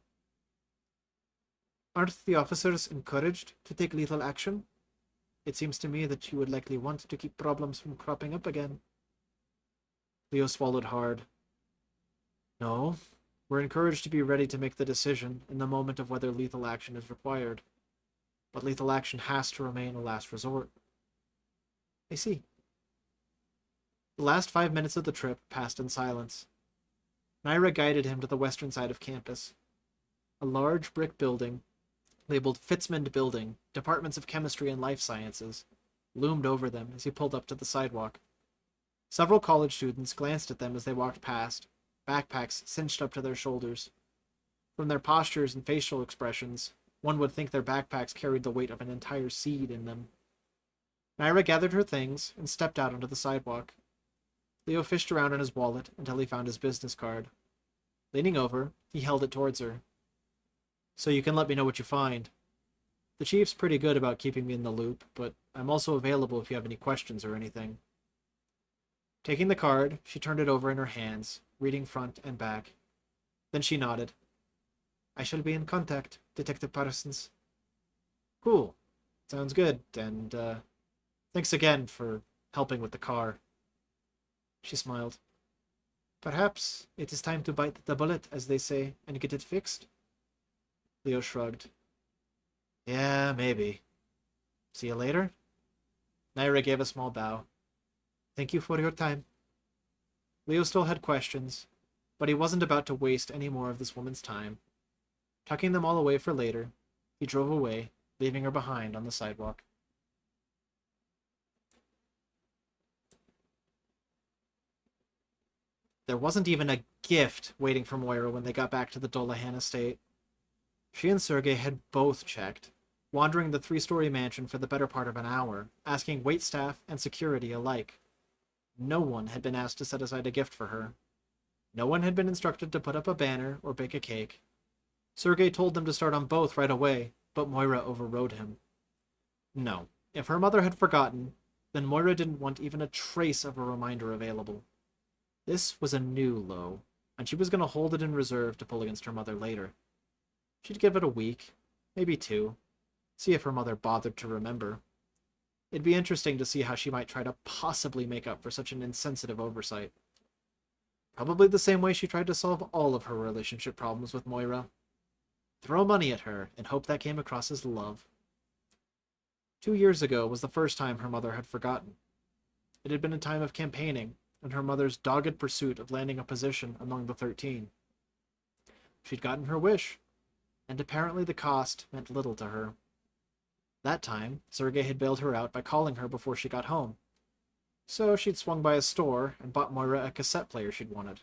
Aren't the officers encouraged to take lethal action? It seems to me that you would likely want to keep problems from cropping up again. Leo swallowed hard. No, we're encouraged to be ready to make the decision in the moment of whether lethal action is required. But lethal action has to remain a last resort. I see. The last 5 minutes of the trip passed in silence. Naira guided him to the western side of campus. A large brick building, labeled Fitzmond Building, Departments of Chemistry and Life Sciences, loomed over them as he pulled up to the sidewalk. Several college students glanced at them as they walked past, backpacks cinched up to their shoulders. From their postures and facial expressions, one would think their backpacks carried the weight of an entire seed in them. Naira gathered her things and stepped out onto the sidewalk. Leo fished around in his wallet until he found his business card. Leaning over, he held it towards her. So you can let me know what you find. The chief's pretty good about keeping me in the loop, but I'm also available if you have any questions or anything. Taking the card, she turned it over in her hands, reading front and back. Then she nodded. I shall be in contact, Detective Parsons. Cool. Sounds good, and, thanks again for helping with the car. She smiled. Perhaps it is time to bite the bullet, as they say, and get it fixed? Leo shrugged. Yeah, maybe. See you later? Naira gave a small bow. Thank you for your time. Leo still had questions, but he wasn't about to waste any more of this woman's time. Tucking them all away for later, he drove away, leaving her behind on the sidewalk. There wasn't even a gift waiting for Moira when they got back to the Dolahan estate. She and Sergei had both checked, wandering the 3-story mansion for the better part of an hour, asking waitstaff and security alike. No one had been asked to set aside a gift for her. No one had been instructed to put up a banner or bake a cake. Sergei told them to start on both right away, but Moira overrode him. No, if her mother had forgotten, then Moira didn't want even a trace of a reminder available. This was a new low, and she was going to hold it in reserve to pull against her mother later. She'd give it a week, maybe 2, see if her mother bothered to remember. It'd be interesting to see how she might try to possibly make up for such an insensitive oversight. Probably the same way she tried to solve all of her relationship problems with Moira. Throw money at her and hope that came across as love. 2 years ago was the first time her mother had forgotten. It had been a time of campaigning, and her mother's dogged pursuit of landing a position among the 13. She'd gotten her wish, and apparently the cost meant little to her. That time, Sergei had bailed her out by calling her before she got home. So she'd swung by a store and bought Moira a cassette player she'd wanted.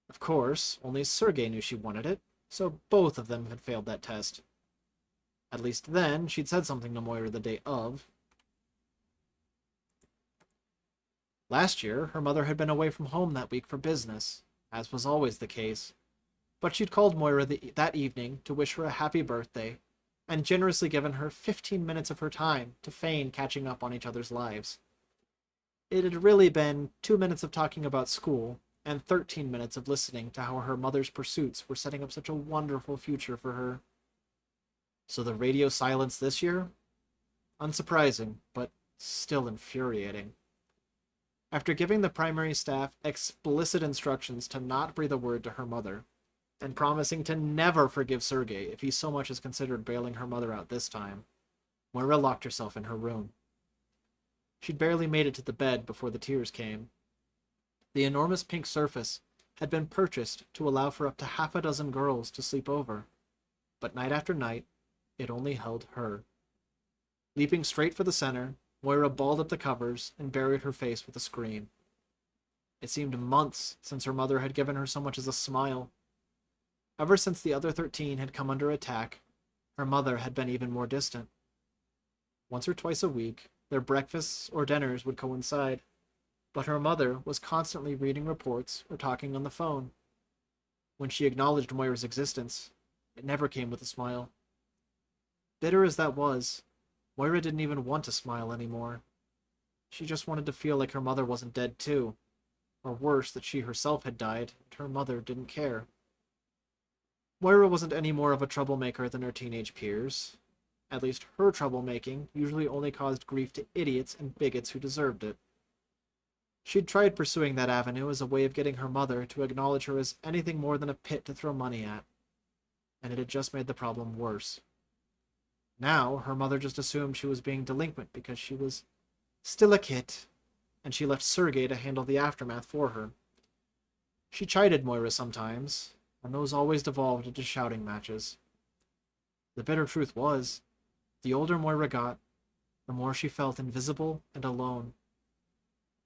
Of course, only Sergei knew she wanted it, so both of them had failed that test. At least then, she'd said something to Moira the day of. Last year, her mother had been away from home that week for business, as was always the case. But she'd called Moira that evening to wish her a happy birthday, and generously given her 15 minutes of her time to feign catching up on each other's lives. It had really been 2 minutes of talking about school, and 13 minutes of listening to how her mother's pursuits were setting up such a wonderful future for her. So the radio silence this year? Unsurprising, but Still infuriating. After giving the primary staff explicit instructions to not breathe a word to her mother, and promising to never forgive Sergei if he so much as considered bailing her mother out this time, Moira locked herself in her room. She'd barely made it to the bed before the tears came. The enormous pink surface had been purchased to allow for up to half a dozen girls to sleep over, but night after night, it only held her. Leaping straight for the center, Moira balled up the covers and buried her face with a scream. It seemed months since her mother had given her so much as a smile. Ever since the other 13 had come under attack, her mother had been even more distant. Once or twice a week, their breakfasts or dinners would coincide, but her mother was constantly reading reports or talking on the phone. When she acknowledged Moira's existence, it never came with a smile. Bitter as that was, Moira didn't even want to smile anymore. She just wanted to feel like her mother wasn't dead too, or worse, that she herself had died and her mother didn't care. Moira wasn't any more of a troublemaker than her teenage peers. At least her troublemaking usually only caused grief to idiots and bigots who deserved it. She'd tried pursuing that avenue as a way of getting her mother to acknowledge her as anything more than a pit to throw money at, and it had just made the problem worse. Now, her mother just assumed she was being delinquent because she was still a kid, and she left Sergei to handle the aftermath for her. She chided Moira sometimes, and those always devolved into shouting matches. The bitter truth was, the older Moira got, the more she felt invisible and alone.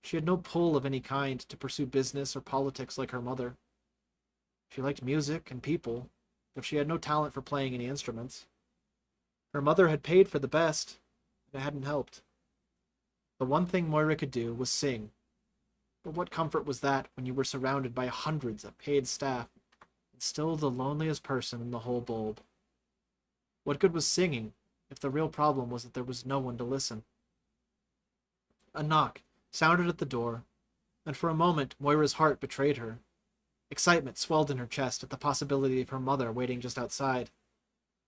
She had no pull of any kind to pursue business or politics like her mother. She liked music and people, but she had no talent for playing any instruments. Her mother had paid for the best, and it hadn't helped. The one thing Moira could do was sing. But what comfort was that when you were surrounded by hundreds of paid staff, and still the loneliest person in the whole bulb? What good was singing if the real problem was that there was no one to listen? A knock sounded at the door, and for a moment Moira's heart betrayed her. Excitement swelled in her chest at the possibility of her mother waiting just outside.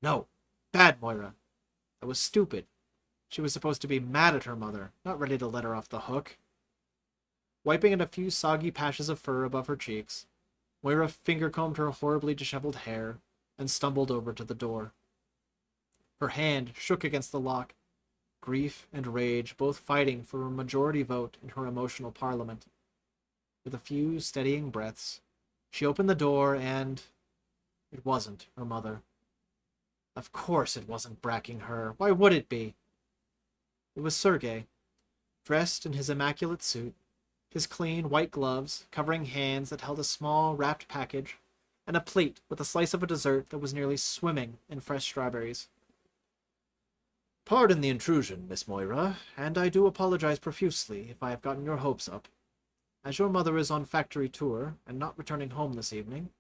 No, bad Moira. That was stupid. She was supposed to be mad at her mother, not ready to let her off the hook. Wiping at a few soggy patches of fur above her cheeks, Moira finger-combed her horribly disheveled hair and stumbled over to the door. Her hand shook against the lock, grief and rage both fighting for a majority vote in her emotional parliament. With a few steadying breaths, she opened the door and... it wasn't her mother. Of course it wasn't bracking her. Why would it be? It was Sergei, dressed in his immaculate suit, his clean white gloves covering hands that held a small wrapped package, and a plate with a slice of a dessert that was nearly swimming in fresh strawberries. Pardon the intrusion, Miss Moira, and I do apologize profusely if I have gotten your hopes up. As your mother is on factory tour and not returning home this evening,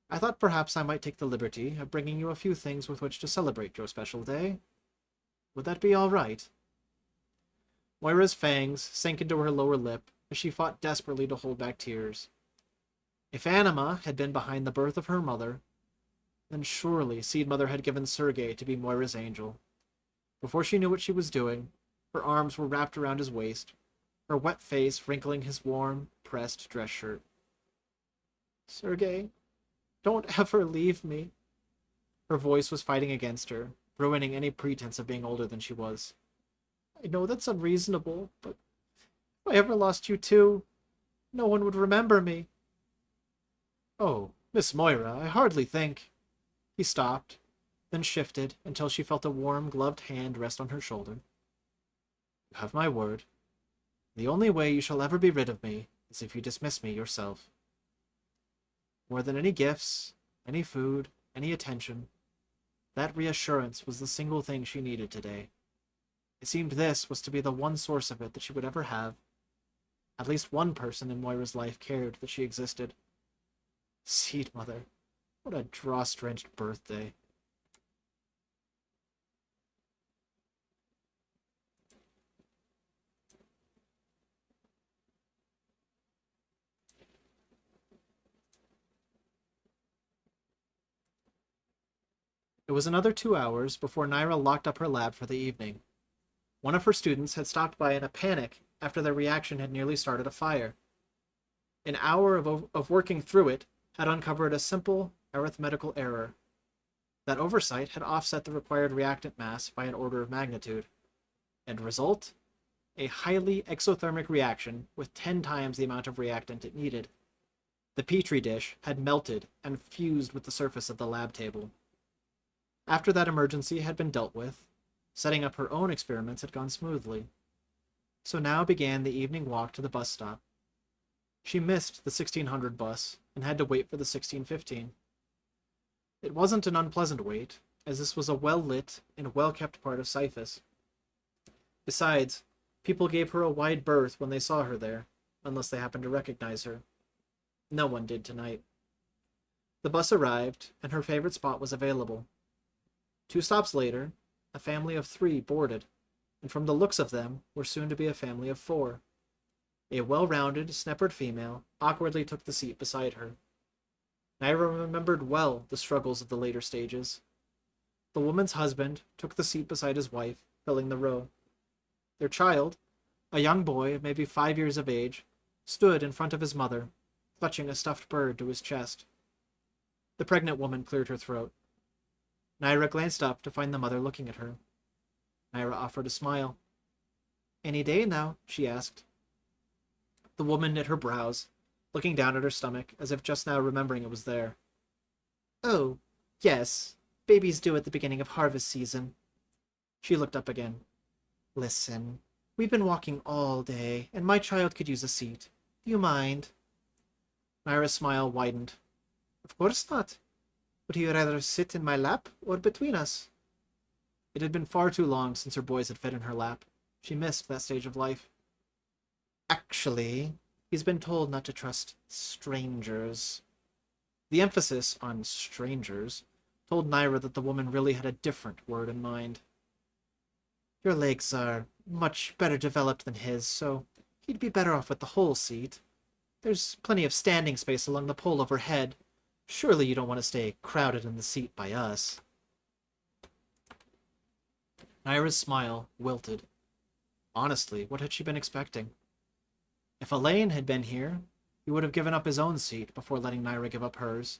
I thought perhaps I might take the liberty of bringing you a few things with which to celebrate your special day. Would that be all right? Moira's fangs sank into her lower lip as she fought desperately to hold back tears. If Anima had been behind the birth of her mother, then surely Seed Mother had given Sergei to be Moira's angel. Before she knew what she was doing, her arms were wrapped around his waist, her wet face wrinkling his warm, pressed dress shirt. Sergei, don't ever leave me. Her voice was fighting against her, ruining any pretense of being older than she was. I know that's unreasonable, but if I ever lost you too, no one would remember me. Oh, Miss Moira, I hardly think... He stopped, then shifted until she felt a warm, gloved hand rest on her shoulder. You have my word. The only way you shall ever be rid of me is if you dismiss me yourself. More than any gifts, any food, any attention, that reassurance was the single thing she needed today. It seemed this was to be the one source of it that she would ever have. At least one person in Moira's life cared that she existed. Seed Mother, what a dross-drenched birthday. It was another 2 hours before Naira locked up her lab for the evening. One of her students had stopped by in a panic after their reaction had nearly started a fire. An hour of working through it had uncovered a simple arithmetical error. That oversight had offset the required reactant mass by an order of magnitude. And result? A highly exothermic reaction with 10 times the amount of reactant it needed. The petri dish had melted and fused with the surface of the lab table. After that emergency had been dealt with, setting up her own experiments had gone smoothly. So now began the evening walk to the bus stop. She missed the 1600 bus and had to wait for the 1615. It wasn't an unpleasant wait, as this was a well-lit and well-kept part of Cyphus. Besides, people gave her a wide berth when they saw her there, unless they happened to recognize her. No one did tonight. The bus arrived, and her favorite spot was available. 2 stops later, a family of 3 boarded, and from the looks of them were soon to be a family of 4. A well-rounded, sneppered female awkwardly took the seat beside her. Naira remembered well the struggles of the later stages. The woman's husband took the seat beside his wife, filling the row. Their child, a young boy of maybe 5 years of age, stood in front of his mother, clutching a stuffed bird to his chest. The pregnant woman cleared her throat. Naira glanced up to find the mother looking at her. Naira offered a smile. "Any day now?" she asked. The woman knit her brows, looking down at her stomach as if just now remembering it was there. "Oh, yes. Babies do at the beginning of harvest season." She looked up again. "Listen, we've been walking all day, and my child could use a seat. Do you mind?" Naira's smile widened. "Of course not. Would you rather sit in my lap or between us?" It had been far too long since her boys had fit in her lap. She missed that stage of life. "Actually, he's been told not to trust strangers." The emphasis on strangers told Naira that the woman really had a different word in mind. "Your legs are much better developed than his, so he'd be better off with the whole seat. There's plenty of standing space along the pole overhead. Surely you don't want to stay crowded in the seat by us." Naira's smile wilted. Honestly, what had she been expecting? If Elaine had been here, he would have given up his own seat before letting Naira give up hers.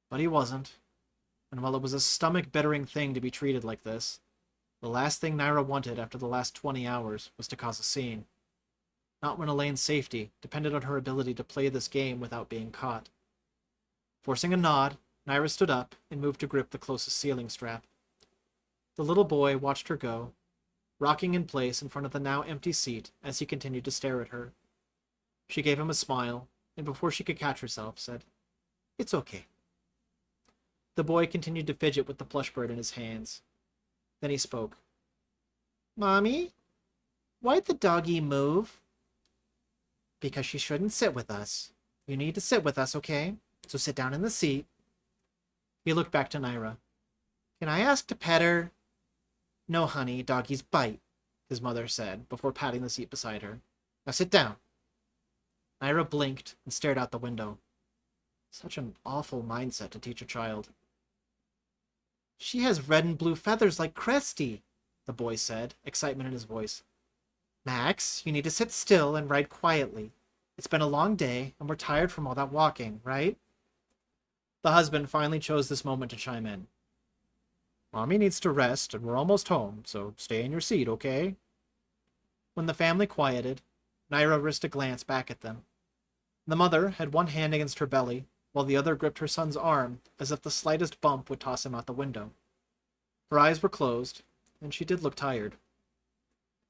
But he wasn't, and while it was a stomach-bittering thing to be treated like this, the last thing Naira wanted after the last 20 hours was to cause a scene. Not when Elaine's safety depended on her ability to play this game without being caught. Forcing a nod, Naira stood up and moved to grip the closest ceiling strap. The little boy watched her go, rocking in place in front of the now empty seat as he continued to stare at her. She gave him a smile, and before she could catch herself, said, "It's okay." The boy continued to fidget with the plush bird in his hands. Then he spoke. "Mommy, why'd the doggy move?" "Because she shouldn't sit with us. You need to sit with us, okay? So sit down in the seat." He looked back to Naira. "Can I ask to pet her?" "No, honey, doggies bite," his mother said, before patting the seat beside her. "Now sit down." Naira blinked and stared out the window. Such an awful mindset to teach a child. "She has red and blue feathers like Cresty," the boy said, excitement in his voice. "Max, you need to sit still and ride quietly. It's been a long day, and we're tired from all that walking, right?" The husband finally chose this moment to chime in. "Mommy needs to rest, and we're almost home, so stay in your seat, okay?" When the family quieted, Naira risked a glance back at them. The mother had one hand against her belly, while the other gripped her son's arm as if the slightest bump would toss him out the window. Her eyes were closed, and she did look tired.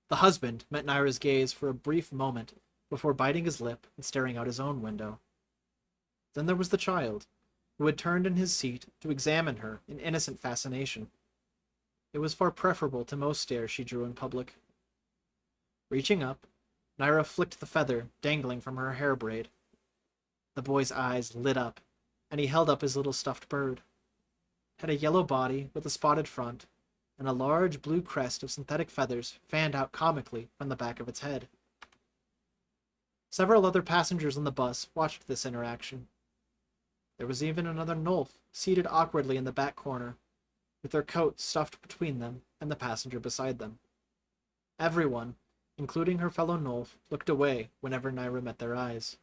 The husband met Naira's gaze for a brief moment before biting his lip and staring out his own window. Then there was the child, who had turned in his seat to examine her in innocent fascination. It was far preferable to most stares she drew in public. Reaching up, Naira flicked the feather dangling from her hair braid. The boy's eyes lit up, and he held up his little stuffed bird. It had a yellow body with a spotted front, and a large blue crest of synthetic feathers fanned out comically from the back of its head. Several other passengers on the bus watched this interaction. There was even another Nulf seated awkwardly in the back corner, with their coat stuffed between them and the passenger beside them. Everyone, including her fellow Nulf, looked away whenever Naira met their eyes.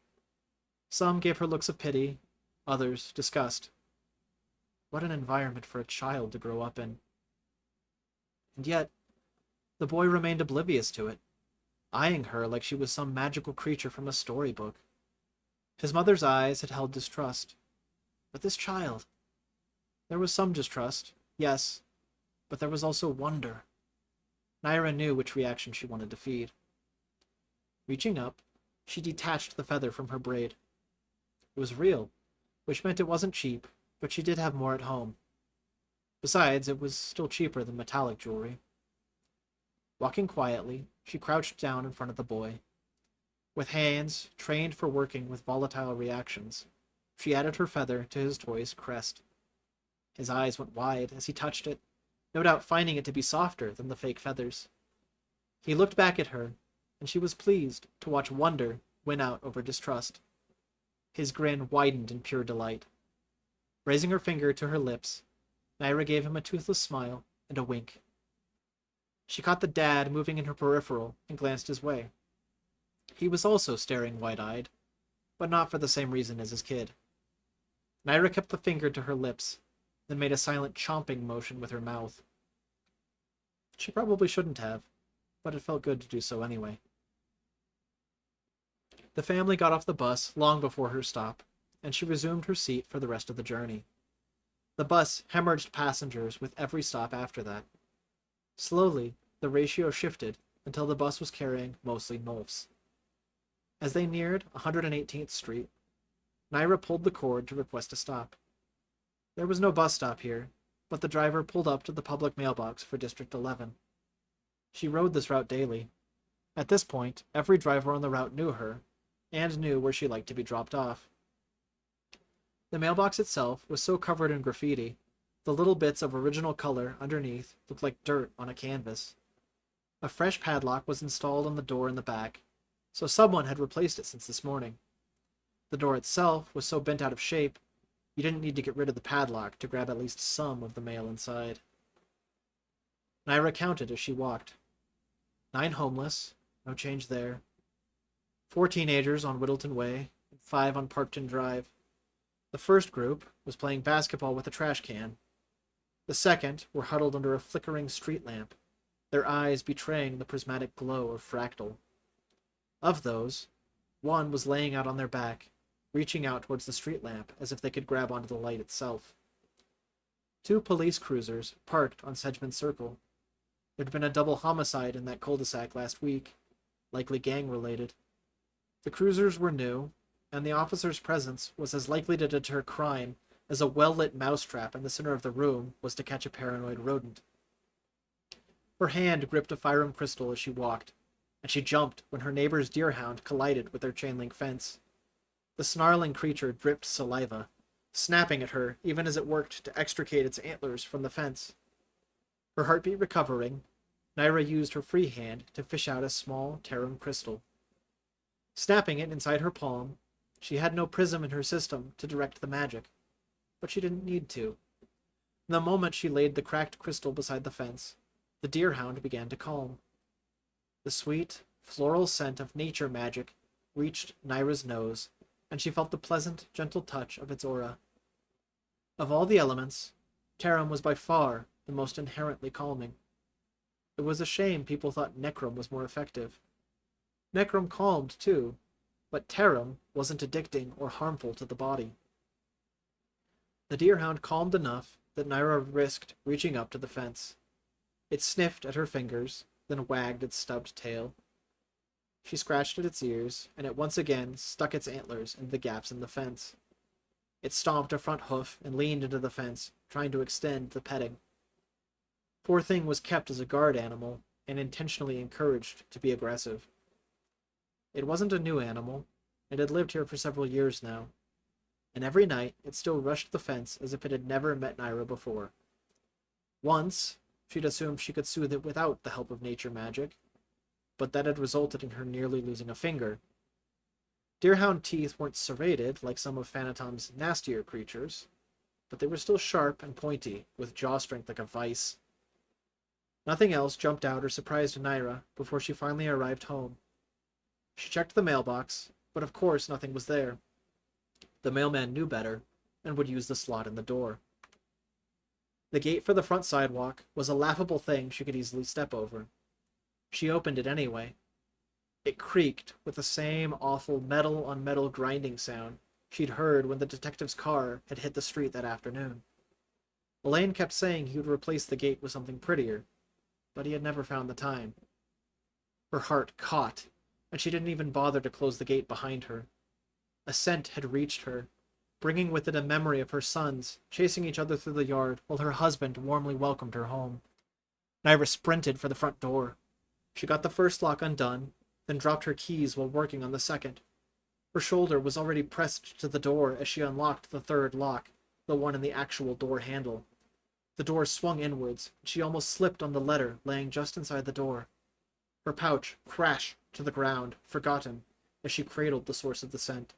Some gave her looks of pity, others disgust. What an environment for a child to grow up in. And yet, the boy remained oblivious to it, eyeing her like she was some magical creature from a storybook. His mother's eyes had held distrust. But this child... There was some distrust, yes, but there was also wonder. Naira knew which reaction she wanted to feed. Reaching up, she detached the feather from her braid. It was real, which meant it wasn't cheap, but she did have more at home. Besides, it was still cheaper than metallic jewelry. Walking quietly, she crouched down in front of the boy. With hands trained for working with volatile reactions, she added her feather to his toy's crest. His eyes went wide as he touched it, no doubt finding it to be softer than the fake feathers. He looked back at her, and she was pleased to watch wonder win out over distrust. His grin widened in pure delight. Raising her finger to her lips, Naira gave him a toothless smile and a wink. She caught the dad moving in her peripheral and glanced his way. He was also staring wide-eyed, but not for the same reason as his kid. Naira kept the finger to her lips, then made a silent chomping motion with her mouth. She probably shouldn't have, but it felt good to do so anyway. The family got off the bus long before her stop, and she resumed her seat for the rest of the journey. The bus hemorrhaged passengers with every stop after that. Slowly, the ratio shifted until the bus was carrying mostly Nulfs. As they neared 118th Street, Naira pulled the cord to request a stop. There was no bus stop here, but the driver pulled up to the public mailbox for District 11. She rode this route daily. At this point, every driver on the route knew her, and knew where she liked to be dropped off. The mailbox itself was so covered in graffiti, the little bits of original color underneath looked like dirt on a canvas. A fresh padlock was installed on the door in the back, so someone had replaced it since this morning. The door itself was so bent out of shape, you didn't need to get rid of the padlock to grab at least some of the mail inside. Naira counted as she walked. 9 homeless, no change there. 4 teenagers on Whittleton Way, and 5 on Parkton Drive. The first group was playing basketball with a trash can. The second were huddled under a flickering street lamp, their eyes betraying the prismatic glow of fractal. Of those, one was laying out on their back, reaching out towards the street lamp as if they could grab onto the light itself. 2 police cruisers parked on Sedgman Circle. There'd been a double homicide in that cul-de-sac last week, likely gang-related. The cruisers were new, and the officer's presence was as likely to deter crime as a well-lit mousetrap in the center of the room was to catch a paranoid rodent. Her hand gripped a Fyrom crystal as she walked, and she jumped when her neighbor's deerhound collided with their chain-link fence. The snarling creature dripped saliva, snapping at her even as it worked to extricate its antlers from the fence. Her heartbeat recovering, Naira used her free hand to fish out a small Tarim crystal. Snapping it inside her palm, she had no prism in her system to direct the magic, but she didn't need to. The moment she laid the cracked crystal beside the fence, the deerhound began to calm. The sweet, floral scent of nature magic reached Naira's nose, and she felt the pleasant, gentle touch of its aura. Of all the elements, Tarim was by far the most inherently calming. It was a shame people thought Necrom was more effective. Necrom calmed, too, but Tarim wasn't addicting or harmful to the body. The deerhound calmed enough that Naira risked reaching up to the fence. It sniffed at her fingers, then wagged its stubbed tail. She scratched at its ears, and it once again stuck its antlers into the gaps in the fence. It stomped a front hoof and leaned into the fence, trying to extend the petting. Poor thing was kept as a guard animal, and intentionally encouraged to be aggressive. It wasn't a new animal. It had lived here for several years now, and every night it still rushed the fence as if it had never met Naira before. Once, she'd assumed she could soothe it without the help of nature magic, but that had resulted in her nearly losing a finger. Deerhound teeth weren't serrated like some of Fanatom's nastier creatures, but they were still sharp and pointy, with jaw strength like a vice. Nothing else jumped out or surprised Naira before she finally arrived home. She checked the mailbox, but of course nothing was there. The mailman knew better and would use the slot in the door. The gate for the front sidewalk was a laughable thing she could easily step over. She opened it anyway. It creaked with the same awful metal-on-metal grinding sound she'd heard when the detective's car had hit the street that afternoon. Elaine kept saying he would replace the gate with something prettier, but he had never found the time. Her heart caught, and she didn't even bother to close the gate behind her. A scent had reached her, bringing with it a memory of her sons chasing each other through the yard while her husband warmly welcomed her home. Naira sprinted for the front door. She got the first lock undone, then dropped her keys while working on the second. Her shoulder was already pressed to the door as she unlocked the third lock, the one in the actual door handle. The door swung inwards, and she almost slipped on the letter laying just inside the door. Her pouch crashed to the ground, forgotten, as she cradled the source of the scent.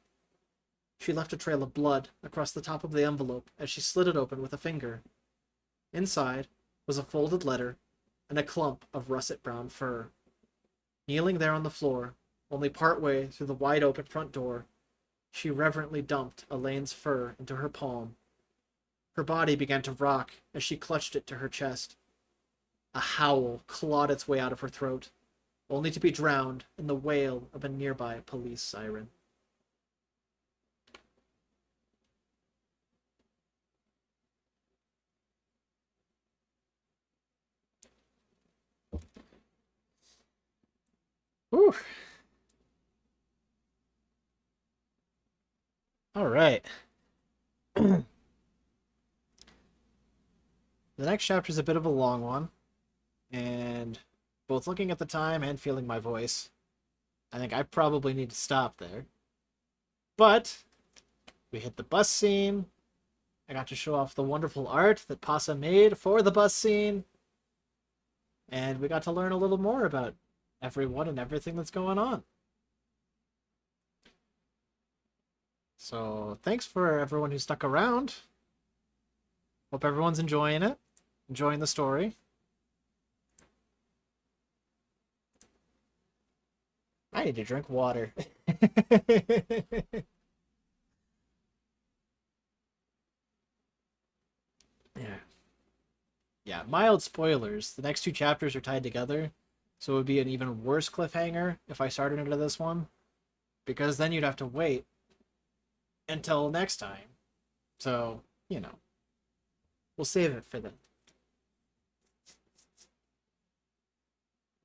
She left a trail of blood across the top of the envelope as she slid it open with a finger. Inside was a folded letter and a clump of russet brown fur. Kneeling there on the floor, only partway through the wide-open front door, she reverently dumped Elaine's fur into her palm. Her body began to rock as she clutched it to her chest. A howl clawed its way out of her throat, only to be drowned in the wail of a nearby police siren. Whew. All right. The next chapter is a bit of a long one, and both looking at the time and feeling my voice, I think I probably need to stop there. But we hit the bus scene. I got to show off the wonderful art that Pasa made for the bus scene, and we got to learn a little more about everyone and everything that's going on. So thanks for everyone who stuck around. Hope everyone's enjoying it, enjoying the story. I need to drink water. Yeah. Yeah, mild spoilers. The next two chapters are tied together, so it would be an even worse cliffhanger if I started into this one, because then you'd have to wait until next time. So, we'll save it for then.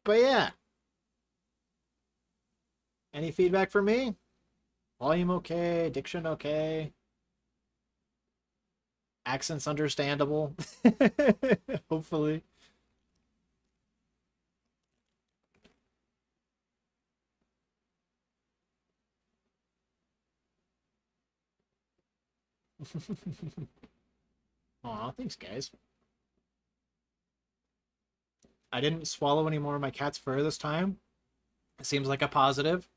But yeah. Any feedback for me? Volume okay, diction okay. Accents understandable. Hopefully. Aw, thanks, guys. I didn't swallow any more of my cat's fur this time. It seems like a positive.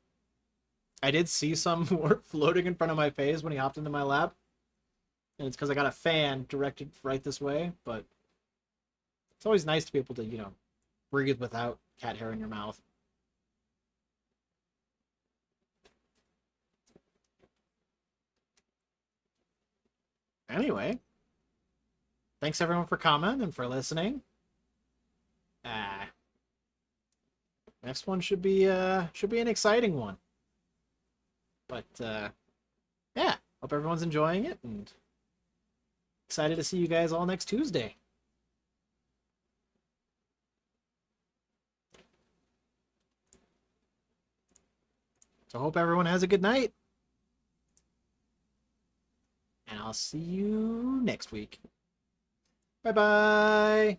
I did see some more floating in front of my face when he hopped into my lap. And it's because I got a fan directed right this way, but it's always nice to be able to, breathe without cat hair in your mouth. Anyway, thanks everyone for coming and for listening. Next one should be an exciting one. But yeah, hope everyone's enjoying it and excited to see you guys all next Tuesday. So hope everyone has a good night. And I'll see you next week. Bye-bye.